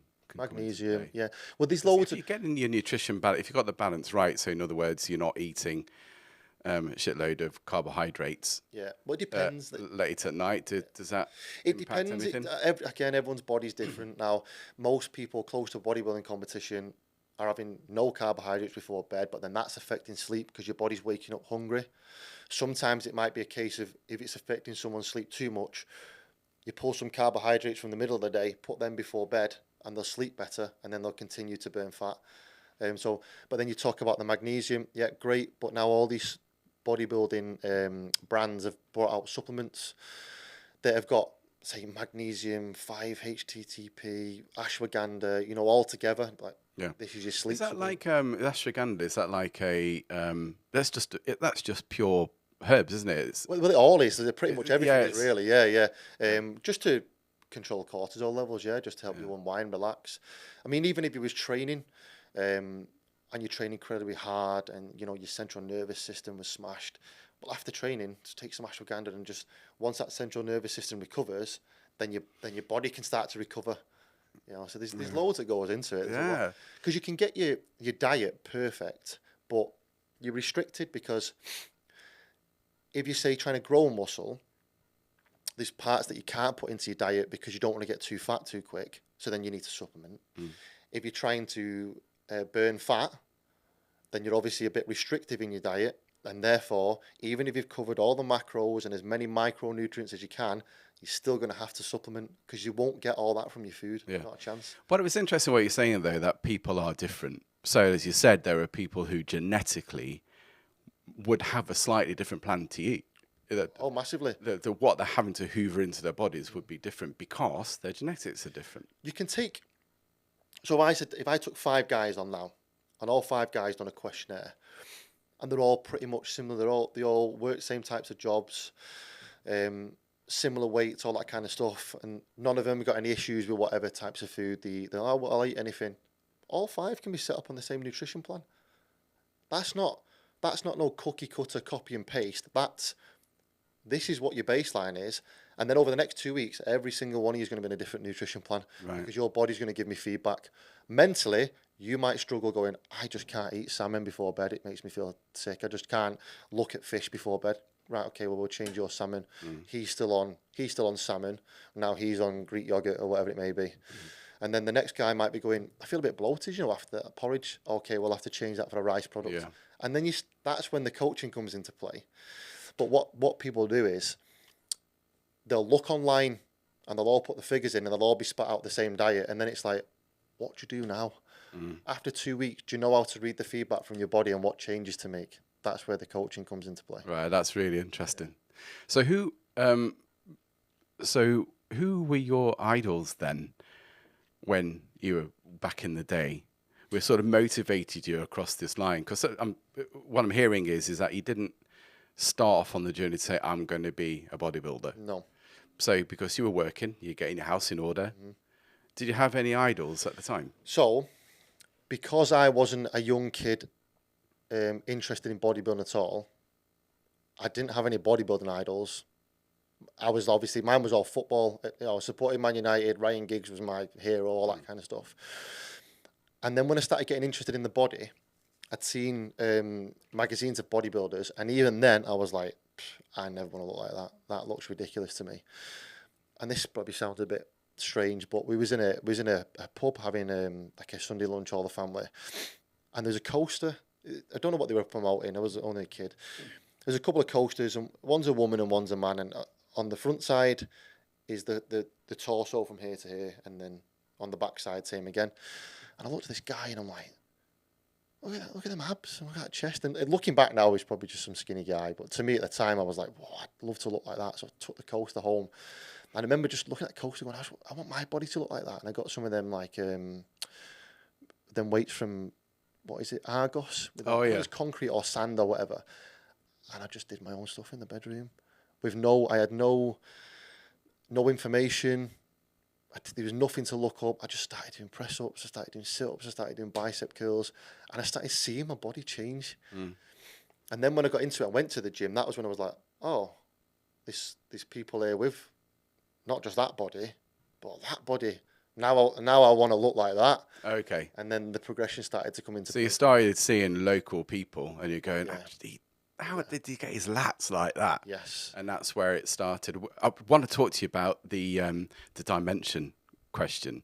Yeah. Well, there's loads. If you're getting your nutrition balance, if you've got the balance right, so in other words, you're not eating a shitload of carbohydrates. Yeah, well, it depends. Late at night, does that impact anything? Again, everyone's body's different. Now, most people close to a bodybuilding competition are having no carbohydrates before bed, but then that's affecting sleep because your body's waking up hungry. Sometimes it might be a case of if it's affecting someone's sleep too much, you pull some carbohydrates from the middle of the day, put them before bed, and they'll sleep better, and then they'll continue to burn fat. But then you talk about the magnesium, yeah, great, but now all these bodybuilding brands have brought out supplements that have got, say, magnesium, 5-HTTP, ashwagandha, you know, all together. Like, this is your sleep. Is that like ashwagandha? Is that like a that's just pure herbs, isn't it? Well, it all is. They're pretty much everything, really. Yeah. Just to control cortisol levels, just to help you unwind, relax. I mean, even if you was training, and you train incredibly hard, and you know your central nervous system was smashed. Well, after training, just take some ashwagandha, and just once that central nervous system recovers, then your body can start to recover. You know, so there's loads that goes into it. Yeah. Because you can get your diet perfect, but you're restricted because if you say trying to grow muscle, there's parts that you can't put into your diet because you don't want to get too fat too quick. So then you need to supplement. If you're trying to burn fat, then you're obviously a bit restrictive in your diet, and therefore, even if you've covered all the macros and as many micronutrients as you can, you're still going to have to supplement because you won't get all that from your food. Not a chance. But it was interesting what you're saying, though, that people are different. So, as you said, there are people who genetically would have a slightly different plan to eat. Massively. What they're having to hoover into their bodies would be different because their genetics are different. You can take... So if I took 5 guys on now, and all 5 guys done a questionnaire, and they're all pretty much similar, they all work same types of jobs, similar weights, all that kind of stuff, and none of them have got any issues with whatever types of food I'll eat anything. All 5 can be set up on the same nutrition plan. That's not no cookie cutter copy and paste. This is what your baseline is. And then over the next 2 weeks, every single one of you is going to be in a different nutrition plan because your body's going to give me feedback. Mentally, you might struggle going, I just can't eat salmon before bed. It makes me feel sick. I just can't look at fish before bed. Right, okay, well, we'll change your salmon. He's still on salmon. Now he's on Greek yogurt or whatever it may be. And then the next guy might be going, I feel a bit bloated, after that porridge. Okay, we'll have to change that for a rice product. Yeah. And then that's when the coaching comes into play. But what people do is they'll look online and they'll all put the figures in and they'll all be spat out the same diet. And then it's like, what do you do now? After 2 weeks, do you know how to read the feedback from your body and what changes to make? That's where the coaching comes into play. Right, that's really interesting. So who were your idols then when you were back in the day? We sort of motivated you across this line? Because what I'm hearing is that you didn't start off on the journey to say, I'm going to be a bodybuilder. No. So because you were working, you're getting your house in order. Did you have any idols at the time? So, because I wasn't a young kid interested in bodybuilding at all, I didn't have any bodybuilding idols. Mine was all football. I was supporting Man United. Ryan Giggs was my hero, all that kind of stuff. And then when I started getting interested in the body, I'd seen magazines of bodybuilders, and even then I was like, I never want to look like that. That looks ridiculous to me. And this probably sounds a bit strange, but we was in a pub having like a Sunday lunch, all the family, and there's a coaster. I don't know what they were promoting. I was only a kid. There's a couple of coasters, and one's a woman and one's a man, and on the front side is the torso from here to here, and then on the back side, same again. And I looked at this guy and I'm like, look at them abs and look at that chest. And looking back now, he's probably just some skinny guy. But to me at the time, I was like, whoa, I'd love to look like that. So I took the coaster home. And I remember just looking at the coaster going, I want my body to look like that. And I got some of them like, them weights from, what is it, Argos? Oh, yeah. It was concrete or sand or whatever. And I just did my own stuff in the bedroom. I had no information. There was nothing to look up. I just started doing press-ups, I started doing sit-ups, I started doing bicep curls, and I started seeing my body change. And then when I got into it, I went to the gym. That was when I was like, oh, there's people here with not just that body, but that body. Now I want to look like that. Okay. And then the progression started to come into play. So you started seeing local people, and you're going, how did he get his lats like that? Yes. And that's where it started. I want to talk to you about the dimension question.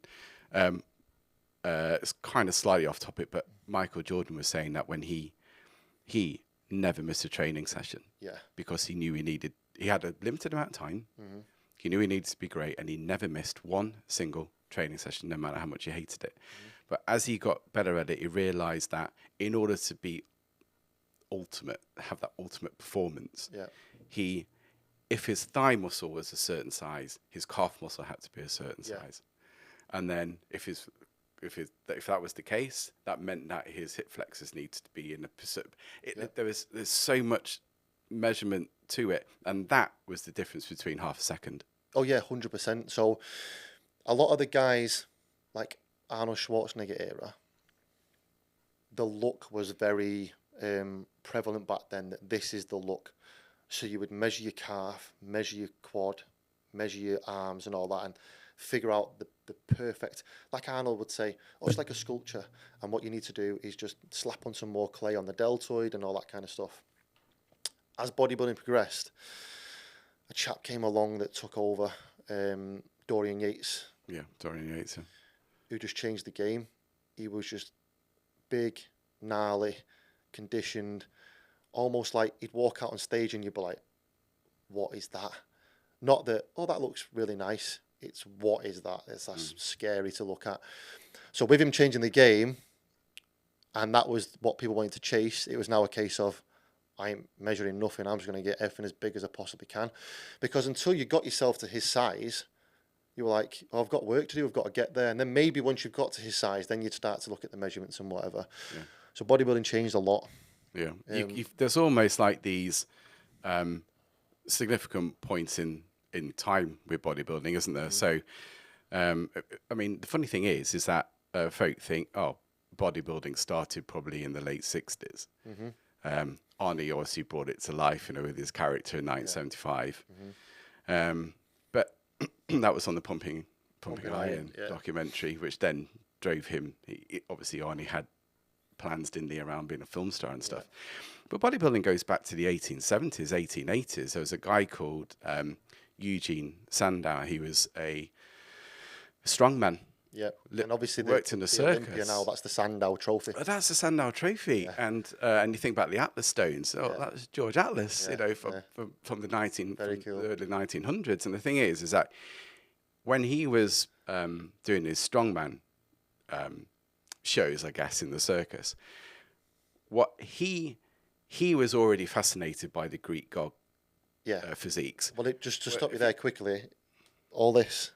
It's kind of slightly off topic, but Michael Jordan was saying that when he never missed a training session. Yeah. Because he knew he had a limited amount of time. He knew he needed to be great, and he never missed one single training session, no matter how much he hated it. But as he got better at it, he realized that in order to be have that ultimate performance, if his thigh muscle was a certain size, his calf muscle had to be a certain size. And then if that was the case, that meant that his hip flexors needs to be in a there's so much measurement to it, and that was the difference between half a second. Oh yeah, 100%. So a lot of the guys like Arnold Schwarzenegger era, the look was very prevalent back then, that this is the look. So you would measure your calf, measure your quad, measure your arms and all that, and figure out the perfect, like Arnold would say, it's like a sculpture, and what you need to do is just slap on some more clay on the deltoid and all that kind of stuff. As bodybuilding progressed, a chap came along that took over, Dorian Yates. Yeah, Dorian Yates. Who just changed the game. He was just big, gnarly, conditioned, almost like he'd walk out on stage and you'd be like, what is that? Not that, that looks really nice. It's what is that? That's scary to look at. So with him changing the game, and that was what people wanted to chase, it was now a case of, I ain't measuring nothing. I'm just going to get everything as big as I possibly can. Because until you got yourself to his size, you were like, I've got work to do. I've got to get there. And then maybe once you've got to his size, then you'd start to look at the measurements and whatever. Yeah. So bodybuilding changed a lot. Yeah. There's almost like these significant points in time with bodybuilding, isn't there? So, I mean, the funny thing is that folk think, bodybuilding started probably in the late 60s. Arnie obviously brought it to life, with his character in 1975. But that was on the Pumping Iron documentary, which then drove him. Obviously, Arnie had plans, didn't he, around being a film star and stuff. But bodybuilding goes back to the 1870s, 1880s. There was a guy called Eugene Sandow. He was a strongman. Yeah, and obviously worked in the circus. Olympia now, that's the Sandow Trophy. That's the Sandow Trophy, and you think about the Atlas stones. That was George Atlas, from the early 1900s. And the thing is that when he was doing his strongman shows, I guess, in the circus. What he was already fascinated by the Greek god physiques. Well, just to stop you there quickly, all this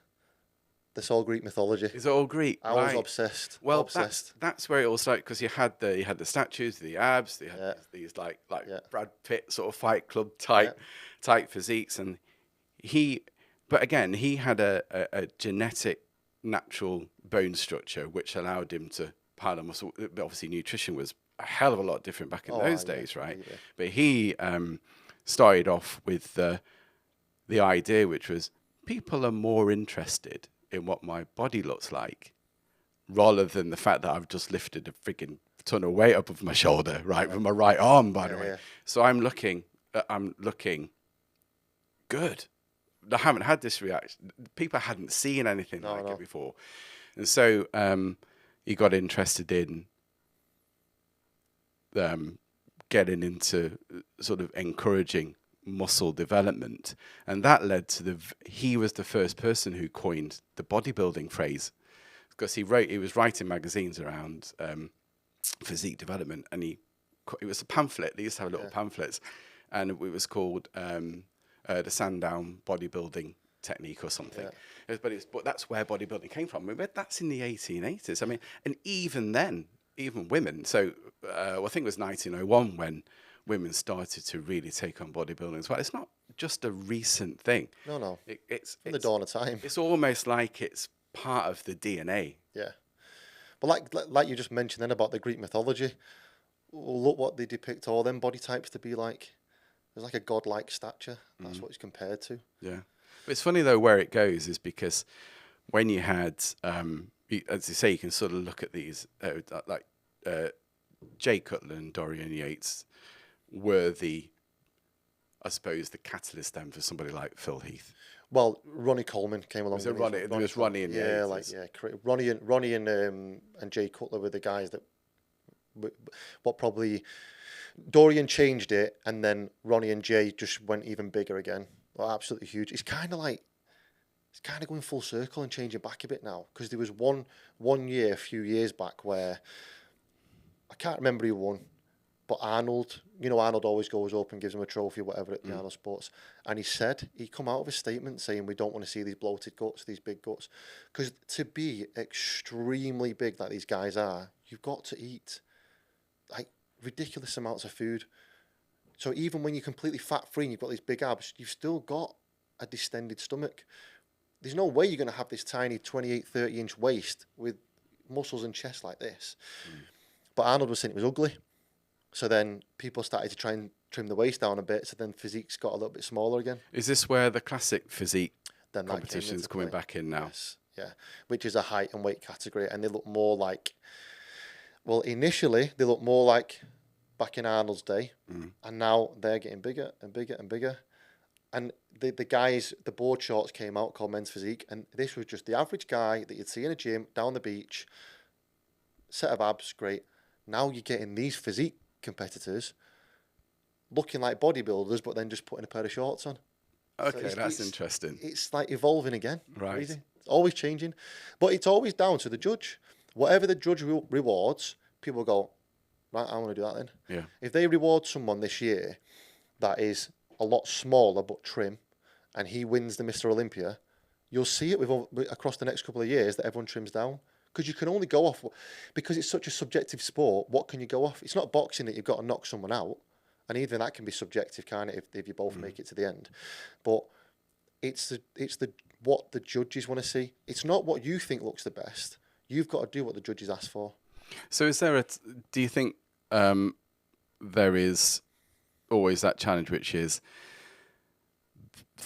all Greek mythology. Is it all Greek? I was obsessed. Well, obsessed. That's where it all started, because you had the statues, the abs, they had these like Brad Pitt sort of Fight Club type physiques, and but again, he had a genetic natural bone structure which allowed him to pile on muscle. Obviously, nutrition was a hell of a lot different back in those days, right? Yeah. But he started off with the idea, which was people are more interested in what my body looks like rather than the fact that I've just lifted a freaking ton of weight up of my shoulder, right, with my right arm, by the way. So I'm looking good. I haven't had this reaction. People hadn't seen anything like it before. And so he got interested in getting into sort of encouraging muscle development, and that led to he was the first person who coined the bodybuilding phrase, because he was writing magazines around physique development, and it was a pamphlet. They used to have little pamphlets, and it was called the Sandown bodybuilding technique or something. But that's where bodybuilding came from. I mean, that's in the 1880s. I mean, and even then, even women. So I think it was 1901 when women started to really take on bodybuilding as well. It's not just a recent thing. No. It's from the dawn of time. It's almost like it's part of the DNA. Yeah. But like you just mentioned then about the Greek mythology, look what they depict all them body types to be like. There's like a godlike stature. That's what it's compared to. Yeah. But it's funny, though, where it goes is because when you had, as you say, you can sort of look at these, Jay Cutler and Dorian Yates were I suppose, the catalyst then for somebody like Phil Heath. Well, Ronnie Coleman came along. There was Ronnie and Ronnie and Jay Cutler were the guys that. What probably Dorian changed it, and then Ronnie and Jay just went even bigger again. Well, absolutely huge. It's kind of going full circle and changing back a bit now, because there was one year a few years back where I can't remember who won. But Arnold always goes up and gives him a trophy or whatever at the Arnold Sports. And he come out of a statement saying, we don't want to see these bloated guts, these big guts. Because to be extremely big like these guys are, you've got to eat like ridiculous amounts of food. So even when you're completely fat-free and you've got these big abs, you've still got a distended stomach. There's no way you're going to have this tiny 28, 30-inch waist with muscles and chest like this. But Arnold was saying it was ugly. So then people started to try and trim the waist down a bit. So then physiques got a little bit smaller again. Is this where the classic physique competition is coming back in now? Yes, yeah, which is a height and weight category. And they look more like, well, initially they looked more like back in Arnold's day. And now they're getting bigger and bigger and bigger. And the guys, the board shorts came out called Men's Physique. And this was just the average guy that you'd see in a gym, down the beach, set of abs, great. Now you're getting these physique competitors looking like bodybuilders, but then just putting a pair of shorts on. Okay, so that's interesting. It's like evolving again. Right. Crazy. It's always changing. But it's always down to the judge. Whatever the judge rewards, people go, right, I want to do that then. Yeah. If they reward someone this year that is a lot smaller but trim, and he wins the Mr. Olympia, you'll see it across the next couple of years that everyone trims down. Because you can only go off, because it's such a subjective sport, what can you go off? It's not boxing that you've got to knock someone out. And even that can be subjective, kind of, if you both make it to the end. But it's what the judges want to see. It's not what you think looks the best. You've got to do what the judges ask for. So do you think there is always that challenge, which is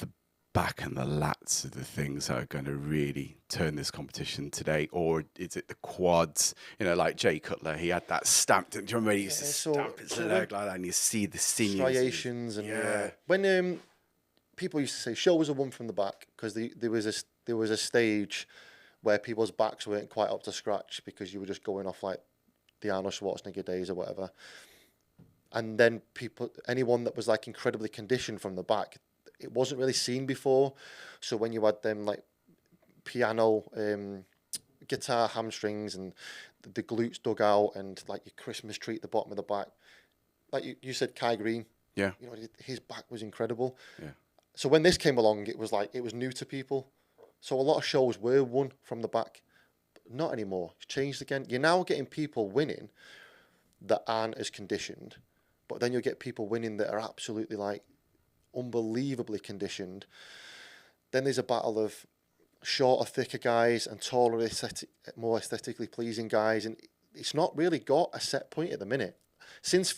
the back and the lats are the things that are going to really turn this competition today? Or is it the quads? Like Jay Cutler, he had that stamped. Do you remember he used to stamp his leg like that, and you see the sinews, striations, and when people used to say shoulders are one from the back, because there was a stage where people's backs weren't quite up to scratch because you were just going off like the Arnold Schwarzenegger days or whatever. And then anyone that was like incredibly conditioned from the back, it wasn't really seen before. So when you had them like piano, guitar hamstrings, and the glutes dug out and like your Christmas tree at the bottom of the back. Like you said, Kai Green. Yeah. You know, his back was incredible. Yeah. So when this came along, it was new to people. So a lot of shows were won from the back. But not anymore. It's changed again. You're now getting people winning that aren't as conditioned, but then you'll get people winning that are absolutely like unbelievably conditioned. Then there's a battle of shorter, thicker guys and taller, more aesthetically pleasing guys, and it's not really got a set point at the minute. Since the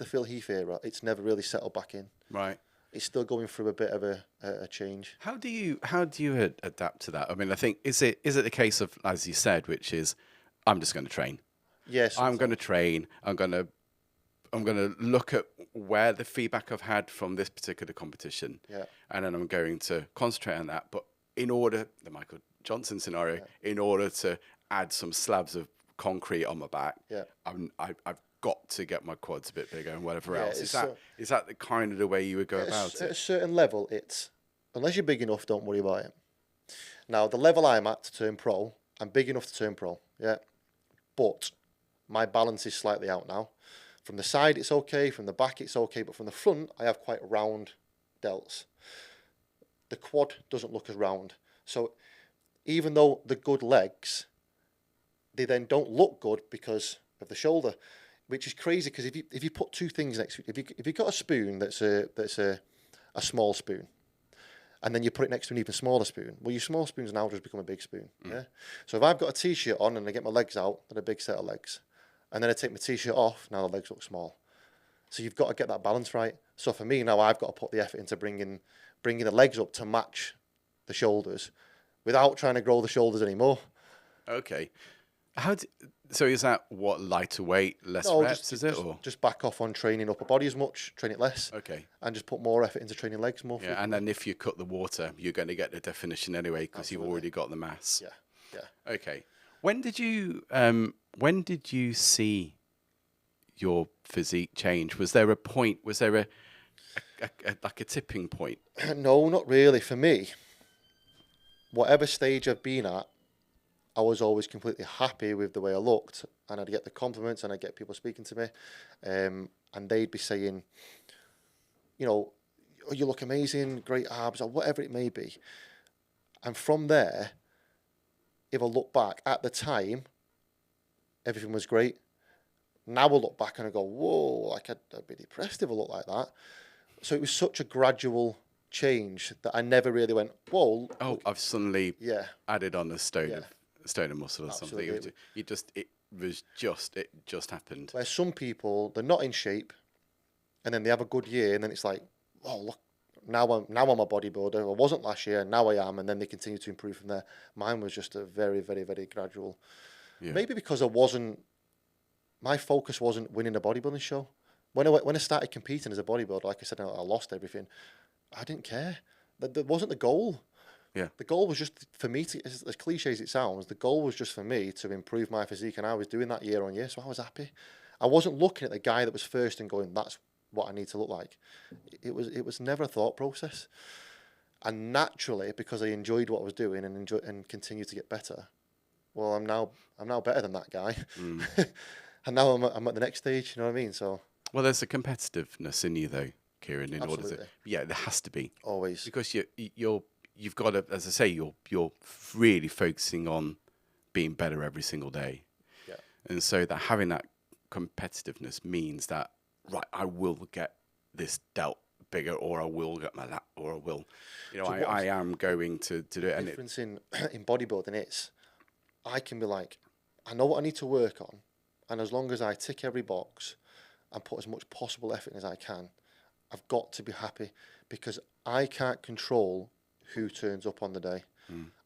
Phil Heath era, it's never really settled back in. Right. It's still going through a bit of a change. How do you adapt to that? I mean, I think is it the case of, as you said, which is, I'm just going to train. Yes. I'm going to train. I'm going to look at where the feedback I've had from this particular competition. Yeah. And then I'm going to concentrate on that. But in order, the Michael Johnson scenario, in order to add some slabs of concrete on my back, I've got to get my quads a bit bigger and whatever else. Is that the kind of the way you would go about it? At a certain level, it's, unless you're big enough, don't worry about it. Now, the level I'm at to turn pro, I'm big enough to turn pro, yeah. But my balance is slightly out now. From the side, it's okay. From the back, it's okay. But from the front, I have quite round delts. The quad doesn't look as round. So even though the good legs, they then don't look good because of the shoulder, which is crazy. Because if you put two things next to it, if you've got a spoon that's a small spoon, and then you put it next to an even smaller spoon, well, your small spoons now just become a big spoon. Yeah. So if I've got a t-shirt on and I get my legs out, then a big set of legs. And then I take my t-shirt off, now the legs look small. So you've got to get that balance right. So for me now, I've got to put the effort into bringing the legs up to match the shoulders without trying to grow the shoulders anymore. Okay. So is that what, lighter weight, less reps, is it? Or just back off on training upper body as much, train it less. Okay. And just put more effort into training legs more. Yeah, and then if you cut the water, you're going to get the definition anyway because you've already got the mass. Yeah. Okay. When did you see your physique change? Was there a point? Was there a like a tipping point? No, not really. For me, whatever stage I've been at, I was always completely happy with the way I looked, and I'd get the compliments, and I'd get people speaking to me, and they'd be saying, you know, oh, you look amazing, great abs, or whatever it may be. And from there, if I look back at the time, everything was great. Now I look back and I go, whoa, like I'd be depressed if I looked like that. So it was such a gradual change that I never really went, whoa. Oh, I've suddenly added on a stone of muscle or something. It just happened. Where some people, they're not in shape, and then they have a good year, and then it's like, oh, look, now I'm a bodybuilder. I wasn't last year, now I am, and then they continue to improve from there. Mine was just a very, very, very gradual. Yeah. Maybe because my focus wasn't winning a bodybuilding show. When I started competing as a bodybuilder, like I said, I lost everything. I didn't care. That wasn't the goal. Yeah. The goal was just for me to, as cliche as it sounds, the goal was just for me to improve my physique, and I was doing that year on year, so I was happy. I wasn't looking at the guy that was first and going, that's what I need to look like. It was never a thought process. And naturally, because I enjoyed what I was doing and continued to get better, well, I'm now better than that guy. And now I'm at the next stage, you know what I mean? So well, there's a competitiveness in you though, Kieran, in order to there has to be. Always. Because you've got to, as I say, you're really focusing on being better every single day. Yeah. And so that having that competitiveness means that, right, I will get this delt bigger, or I will get my lat, or I will, so I am going to do it. The difference in bodybuilding is, I can be like, I know what I need to work on, and as long as I tick every box and put as much possible effort in as I can, I've got to be happy, because I can't control who turns up on the day.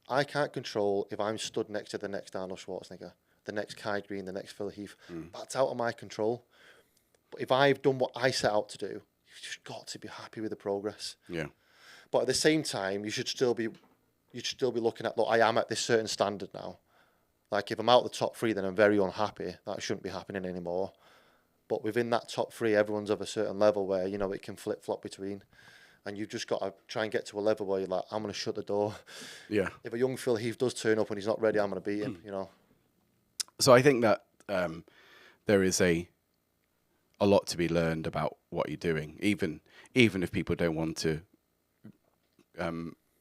I can't control if I'm stood next to the next Arnold Schwarzenegger, the next Kai Green, the next Phil Heath. That's out of my control. But if I've done what I set out to do, you've just got to be happy with the progress. Yeah. But at the same time, you should still be looking at, look, I am at this certain standard now. Like if I'm out the top three, then I'm very unhappy. That shouldn't be happening anymore. But within that top three, everyone's of a certain level where, it can flip-flop between. And you've just got to try and get to a level where you're like, I'm going to shut the door. Yeah. If a young Phil Heath does turn up and he's not ready, I'm going to beat him, So I think that there is a lot to be learned about what you're doing, even if people don't want to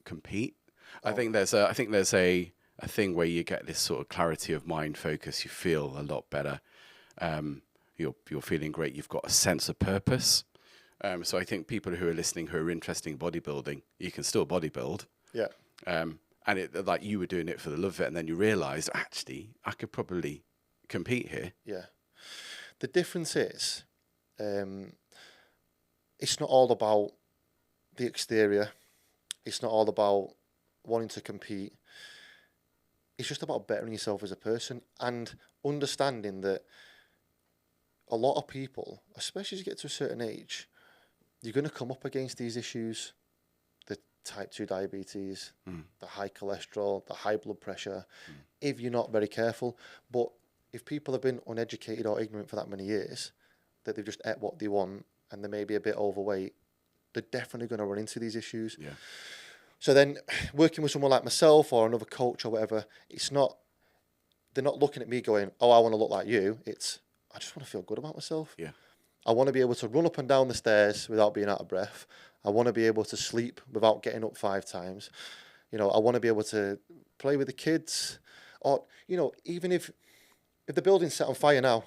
compete. I think there's a thing where you get this sort of clarity of mind, focus. You feel a lot better. You're feeling great. You've got a sense of purpose. So I think people who are listening who are interested in bodybuilding, you can still bodybuild. Yeah. And it, like you were doing it for the love of it, and then you realised, actually, I could probably compete here. Yeah. The difference is, it's not all about the exterior. It's not all about wanting to compete. It's just about bettering yourself as a person and understanding that a lot of people, especially as you get to a certain age, you're going to come up against these issues. The type 2 diabetes, the high cholesterol, the high blood pressure, if you're not very careful. But if people have been uneducated or ignorant for that many years, that they've just ate what they want and they may be a bit overweight, they're definitely going to run into these issues. Yeah. So then working with someone like myself or another coach or whatever, they're not looking at me going, oh, I want to look like you. It's, I just want to feel good about myself. Yeah. I want to be able to run up and down the stairs without being out of breath. I want to be able to sleep without getting up 5 times. You know, I want to be able to play with the kids. Or, you know, even if the building's set on fire now,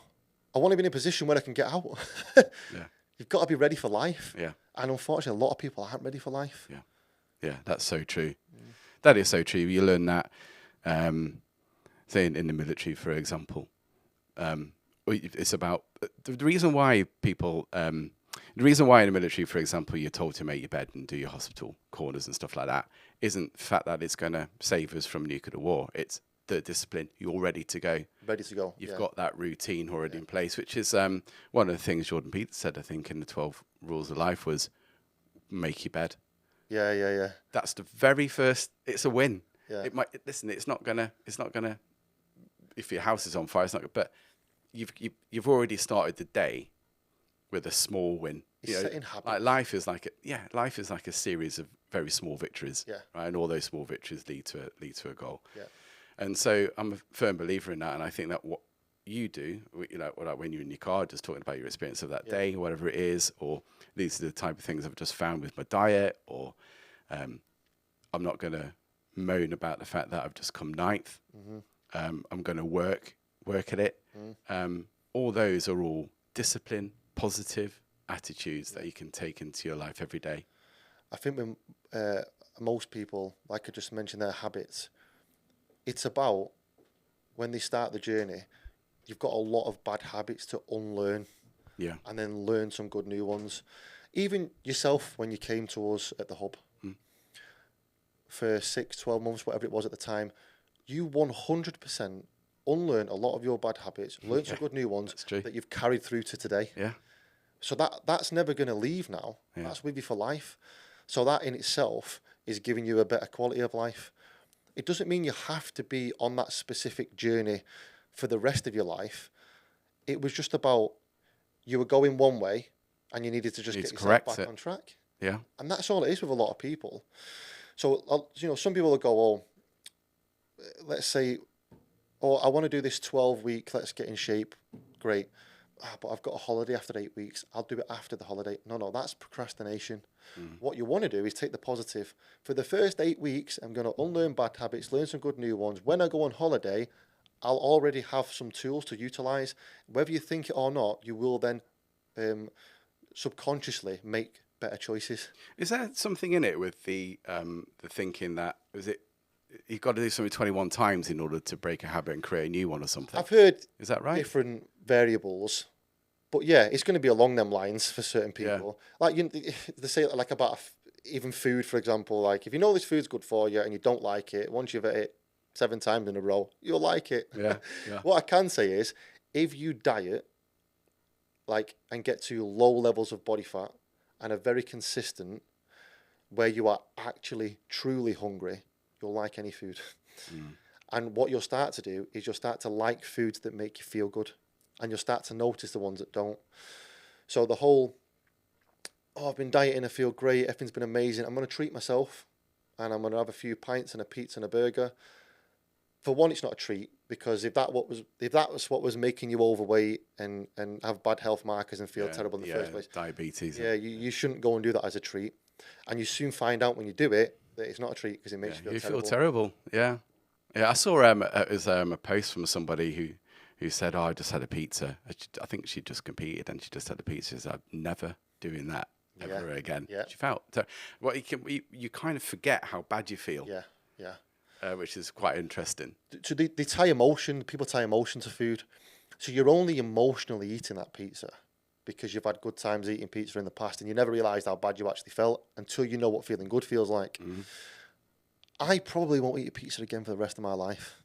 I want to be in a position where I can get out. Yeah. You've got to be ready for life. Yeah. And unfortunately, a lot of people aren't ready for life. Yeah. Yeah, that's so true. That is so true. You learn that, say in the military, for example. It's about the reason why people, the reason why in the military, for example, you're told to make your bed and do your hospital corners and stuff like that, isn't the fact that it's going to save us from nuclear war. It's the discipline. You're ready to go. Ready to go. You've got that routine already in place, which is one of the things Jordan Peterson said, I think, in the 12 Rules of Life was make your bed. Yeah. That's the very first. It's a win. Yeah. It might listen. It's not gonna. If your house is on fire, it's not. But you've already started the day with a small win. It's setting habits. Like life is like a series of very small victories. Yeah. Right, and all those small victories lead to a goal. Yeah. And so I'm a firm believer in that, and I think that what you do, you know, like when you're in your car, just talking about your experience of that day, whatever it is, or these are the type of things I've just found with my diet, or I'm not going to moan about the fact that I've just come 9th. I'm going to work at it. All those are all discipline, positive attitudes that you can take into your life every day. I think when most people, like I just mentioned, their habits, it's about when they start the journey, you've got a lot of bad habits to unlearn. Yeah. And then learn some good new ones. Even yourself, when you came to us at the hub for 6, 12 months, whatever it was at the time, you 100% unlearn a lot of your bad habits, learn some good new ones that you've carried through to today. Yeah. So that's never going to leave now. Yeah. That's with you for life. So that in itself is giving you a better quality of life. It doesn't mean you have to be on that specific journey for the rest of your life. It was just about you were going one way and you needed to just get yourself back on track. Yeah. And that's all it is with a lot of people. So, you know, some people will go, oh, let's say, oh, I want to do this 12-week, let's get in shape. Great. But I've got a holiday after 8 weeks. I'll do it after the holiday. No, that's procrastination. What you want to do is take the positive. For the first 8 weeks, I'm going to unlearn bad habits, learn some good new ones. When I go on holiday, I'll already have some tools to utilize. Whether you think it or not, you will then subconsciously make better choices. Is there something in it with the thinking that you've got to do something 21 times in order to break a habit and create a new one or something? I've heard is that right? Different variables, but yeah, it's going to be along them lines for certain people. Yeah. Like they say, like about even food, for example. Like if you know this food's good for you and you don't like it, once you've ate it 7 times in a row, you'll like it. Yeah. What I can say is, if you diet, and get to low levels of body fat and are very consistent, where you are actually truly hungry, you'll like any food. And what you'll start to do is you'll start to like foods that make you feel good, and you'll start to notice the ones that don't. So the whole, I've been dieting, I feel great, everything's been amazing, I'm going to treat myself, and I'm going to have a few pints and a pizza and a burger. for one, it's not a treat, because if that was what was making you overweight and have bad health markers and feel terrible in the first place, diabetes. Yeah, you shouldn't go and do that as a treat. And you soon find out when you do it that it's not a treat, because it makes you feel terrible. Yeah. I saw it was a post from somebody who said, "Oh, I just had a pizza." I think she just competed and she just had a pizza. She said, "I'm never doing that ever again." Yeah. She felt you kind of forget how bad you feel. Yeah. Which is quite interesting. So they tie emotion. People tie emotion to food. So you're only emotionally eating that pizza because you've had good times eating pizza in the past, and you never realised how bad you actually felt until you know what feeling good feels like. Mm-hmm. I probably won't eat a pizza again for the rest of my life.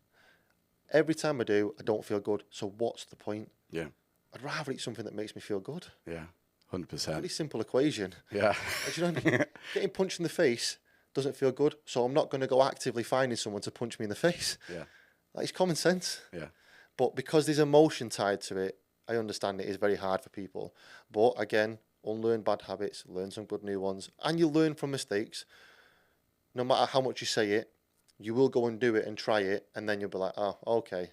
Every time I do, I don't feel good. So what's the point? Yeah. I'd rather eat something that makes me feel good. Yeah, 100%. Pretty simple equation. Yeah. Do you know what I mean? Getting punched in the face doesn't feel good, so I'm not going to go actively finding someone to punch me in the face. Yeah. It's common sense. Yeah. But because there's emotion tied to it, I understand it is very hard for people. But again, unlearn bad habits, learn some good new ones, and you learn from mistakes. No matter how much you say it, you will go and do it and try it, and then you'll be like, oh, okay,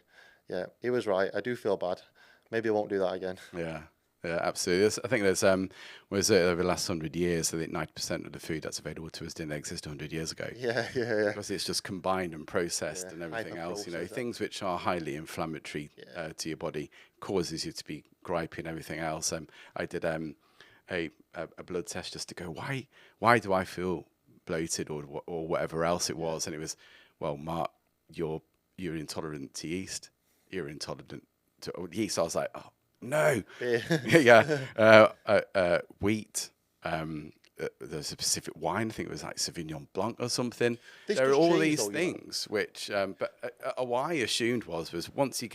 yeah, he was right. I do feel bad. Maybe I won't do that again. Yeah. Yeah, absolutely. I think there's over the last 100 years, I think 90% of the food that's available to us didn't exist 100 years ago. Yeah. Because it's just combined and processed and everything else. Things which are highly inflammatory to your body causes you to be gripey and everything else. I did a blood test just to go, why do I feel bloated or whatever else it was? And it was, well, Mark, you're intolerant to yeast. You're intolerant to yeast. I was like, oh. No, wheat. There's a specific wine. I think it was like Sauvignon Blanc or something. There are all these things which, but what I assumed was once you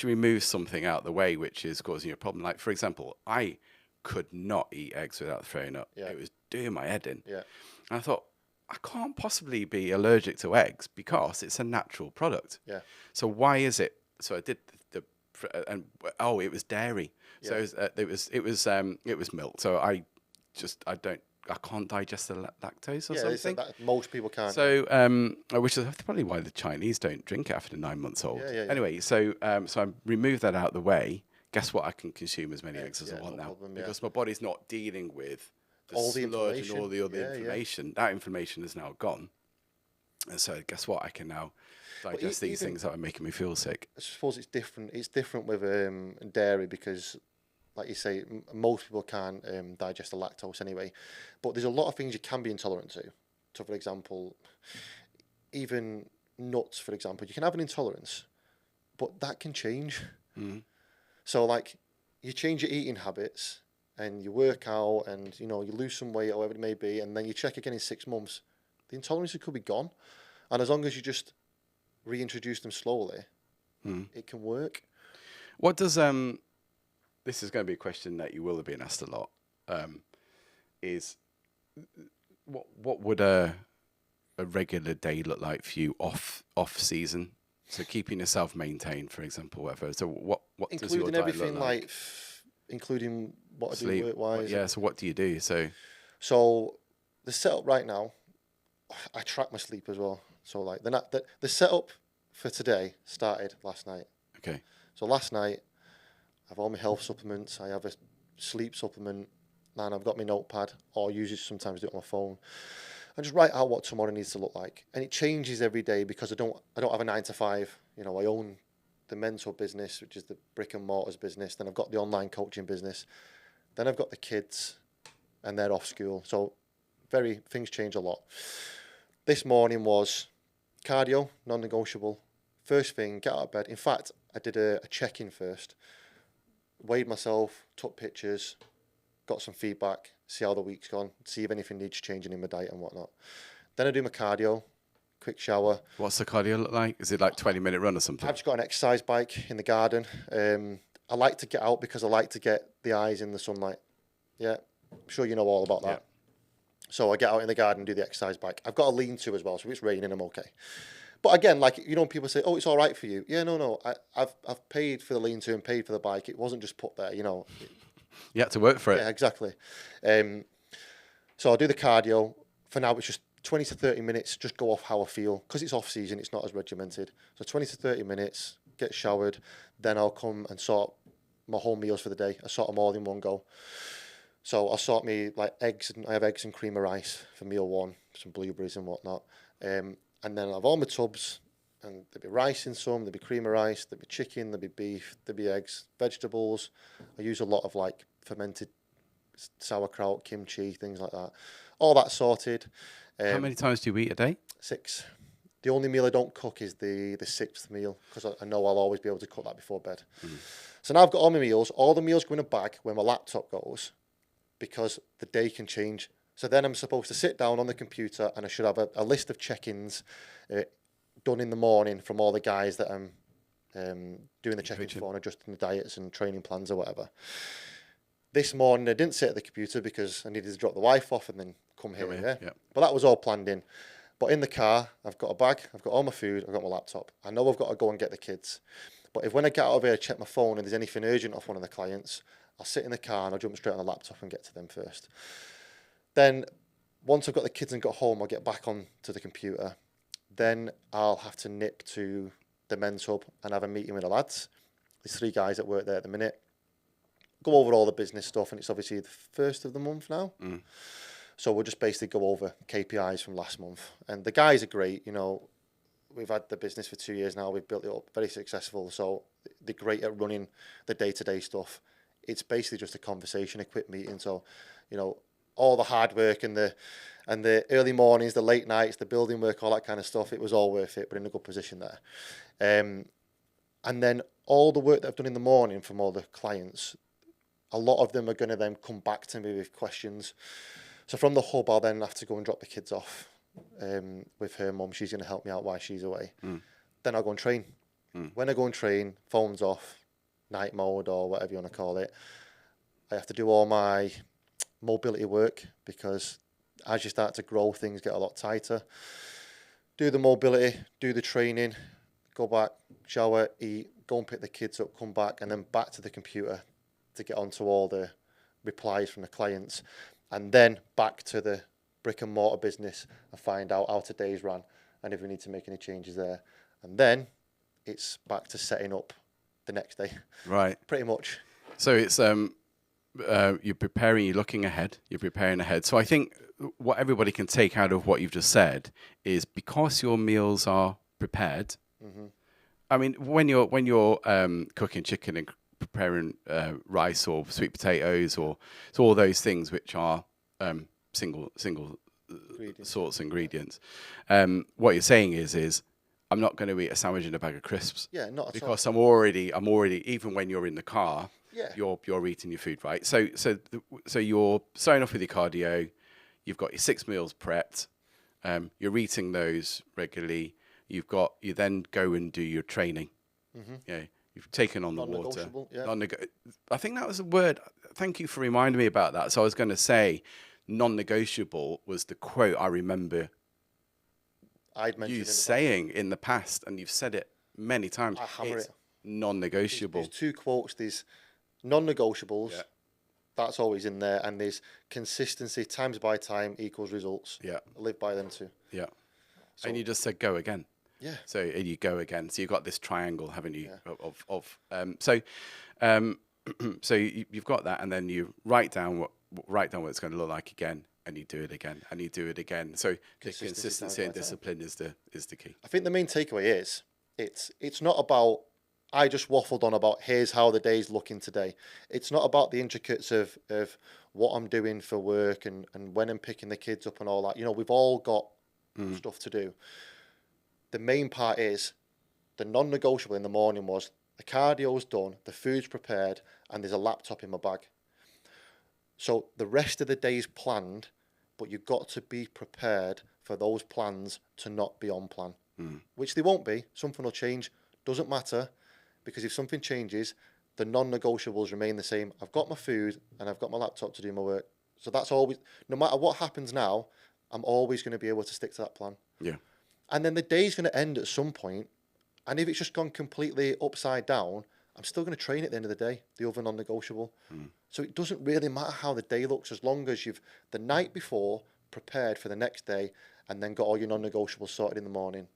remove something out of the way which is causing you a problem. Like for example, I could not eat eggs without throwing up. Yeah. It was doing my head in. Yeah. And I thought, I can't possibly be allergic to eggs because it's a natural product. Yeah. So why is it? So I did. It was dairy. Yeah. So it was milk. So I can't digest the lactose or something. That most people can't. So which is probably why the Chinese don't drink it after 9 months old. Yeah. Anyway, so I removed that out of the way. Guess what? I can consume as many eggs as I want now because my body's not dealing with all the sludge and all the other inflammation. That inflammation is now gone. And so guess what? I can now digest these things that are making me feel sick. I suppose it's different. It's different with dairy because, like you say, most people can't digest the lactose anyway. But there's a lot of things you can be intolerant to. So, for example, even nuts, for example, you can have an intolerance, but that can change. Mm. So, like, you change your eating habits and you work out and, you lose some weight or whatever it may be, and then you check again in 6 months, the intolerance could be gone. And as long as you just reintroduce them slowly, it can work. What does this is going to be a question that you will have been asked a lot, is what would a regular day look like for you off season? So keeping yourself maintained, for example, whatever. So what does your diet look like? Including what Sleep, I do work-wise. Yeah, so what do you do? So the setup right now, I track my sleep as well. So like the setup for today started last night. Okay. So last night, I have all my health supplements. I have a sleep supplement, and I've got my notepad, or usually sometimes do it on my phone. I just write out what tomorrow needs to look like, and it changes every day because I don't have a 9 to 5. I own the mentor business, which is the brick and mortars business. Then I've got the online coaching business. Then I've got the kids, and they're off school. So things change a lot. This morning was cardio, non-negotiable. First thing, get out of bed. In fact, I did a check-in first. Weighed myself, took pictures, got some feedback, see how the week's gone, see if anything needs changing in my diet and whatnot. Then I do my cardio, quick shower. What's the cardio look like? Is it like 20-minute run or something? I've just got an exercise bike in the garden. I like to get out because I like to get the eyes in the sunlight. Yeah, I'm sure you know all about that. Yeah. So I get out in the garden and do the exercise bike. I've got a lean-to as well, so if it's raining, I'm okay. But again, like, people say, oh, it's all right for you. Yeah, no. I've paid for the lean-to and paid for the bike. It wasn't just put there, You had to work for it. Yeah, exactly. So I'll do the cardio. For now, it's just 20 to 30 minutes, just go off how I feel. Because it's off season, it's not as regimented. So 20 to 30 minutes, get showered, then I'll come and sort my whole meals for the day. I sort them all in one go. So I'll sort me like eggs, and I have eggs and cream of rice for meal one, some blueberries and whatnot. And then I'll have all my tubs, and there'll be rice in some, there'll be cream of rice, there'll be chicken, there'll be beef, there'll be eggs, vegetables. I use a lot of like fermented sauerkraut, kimchi, things like that. All that sorted. How many times do you eat a day? 6. The only meal I don't cook is the 6th meal, because I know I'll always be able to cook that before bed. So now I've got all my meals. All the meals go in a bag where my laptop goes, because the day can change. So then I'm supposed to sit down on the computer, and I should have a list of check-ins done in the morning from all the guys that I'm doing the check-ins for and adjusting the diets and training plans or whatever. This morning I didn't sit at the computer because I needed to drop the wife off and then come here. Yeah. But that was all planned in. But in the car, I've got a bag, I've got all my food, I've got my laptop. I know I've got to go and get the kids. But if when I get out of here, check my phone and there's anything urgent off one of the clients, I'll sit in the car and I'll jump straight on the laptop and get to them first. Then once I've got the kids and got home, I'll get back on to the computer. Then I'll have to nip to the men's hub and have a meeting with the lads. There's 3 guys that work there at the minute. Go over all the business stuff, and it's obviously the first of the month now. So we'll just basically go over KPIs from last month. And the guys are great. You know, we've had the business for 2 years now. We've built it up, very successful. So they're great at running the day-to-day stuff. It's basically just a conversation, a quick meeting. So, you know, all the hard work and the early mornings, the late nights, the building work, all that kind of stuff, it was all worth it. We're in a good position there. And then all the work that I've done in the morning from all the clients, a lot of them are going to then come back to me with questions. So from the hub, I'll then have to go and drop the kids off with her mum. She's going to help me out while she's away. Then I'll go and train. When I go and train, phone's off, night mode or whatever you want to call it. I have to do all my mobility work, because as you start to grow, things get a lot tighter. Do the mobility, do the training, go back, shower, eat, go and pick the kids up, come back, and then back to the computer to get onto all the replies from the clients, and then back to the brick and mortar business and find out how today's ran and if we need to make any changes there. And then it's back to setting up the next day. Right. Pretty much. So it's you're preparing, you're looking ahead, you're preparing ahead. So I think what everybody can take out of what you've just said is, because your meals are prepared. I mean, when you're cooking chicken and preparing rice or sweet potatoes, or so all those things which are single sorts ingredients, what you're saying is I'm not going to eat a sandwich in a bag of crisps. Yeah, not at all. Because I'm already even when you're in the car, you're eating your food, right? So you're starting off with your cardio. You've got your 6 meals prepped. You're eating those regularly. You then go and do your training. Yeah. You've taken on the water. Yeah. I think that was a word. Thank you for reminding me about that. So I was going to say, non-negotiable was the quote I remember you saying in the past, and you've said it many times. I hammer it. Non-negotiable. There's 2 quotes. There's non-negotiables. Yeah. That's always in there, and there's consistency. Times by time equals results. Yeah. I live by them too. Yeah. So, and you just said go again. Yeah. So you go again. So you've got this triangle, haven't you? Yeah. So you've got that, and then you write down what it's going to look like again, and you do it again, and you do it again. So the consistency and discipline is the key. I think the main takeaway is it's not about, I just waffled on about here's how the day's looking today. It's not about the intricacies of what I'm doing for work and when I'm picking the kids up and all that. You know, we've all got stuff to do. The main part is the non-negotiable in the morning was the cardio's done, the food's prepared, and there's a laptop in my bag. So the rest of the day's planned, but you've got to be prepared for those plans to not be on plan, which they won't be. Something will change. Doesn't matter, because if something changes, the non-negotiables remain the same. I've got my food and I've got my laptop to do my work. So that's always, no matter what happens now, I'm always going to be able to stick to that plan. Yeah. And then the day's going to end at some point, and if it's just gone completely upside down, I'm still going to train at the end of the day, the other non-negotiable. So it doesn't really matter how the day looks, as long as you've, the night before, prepared for the next day, and then got all your non-negotiables sorted in the morning.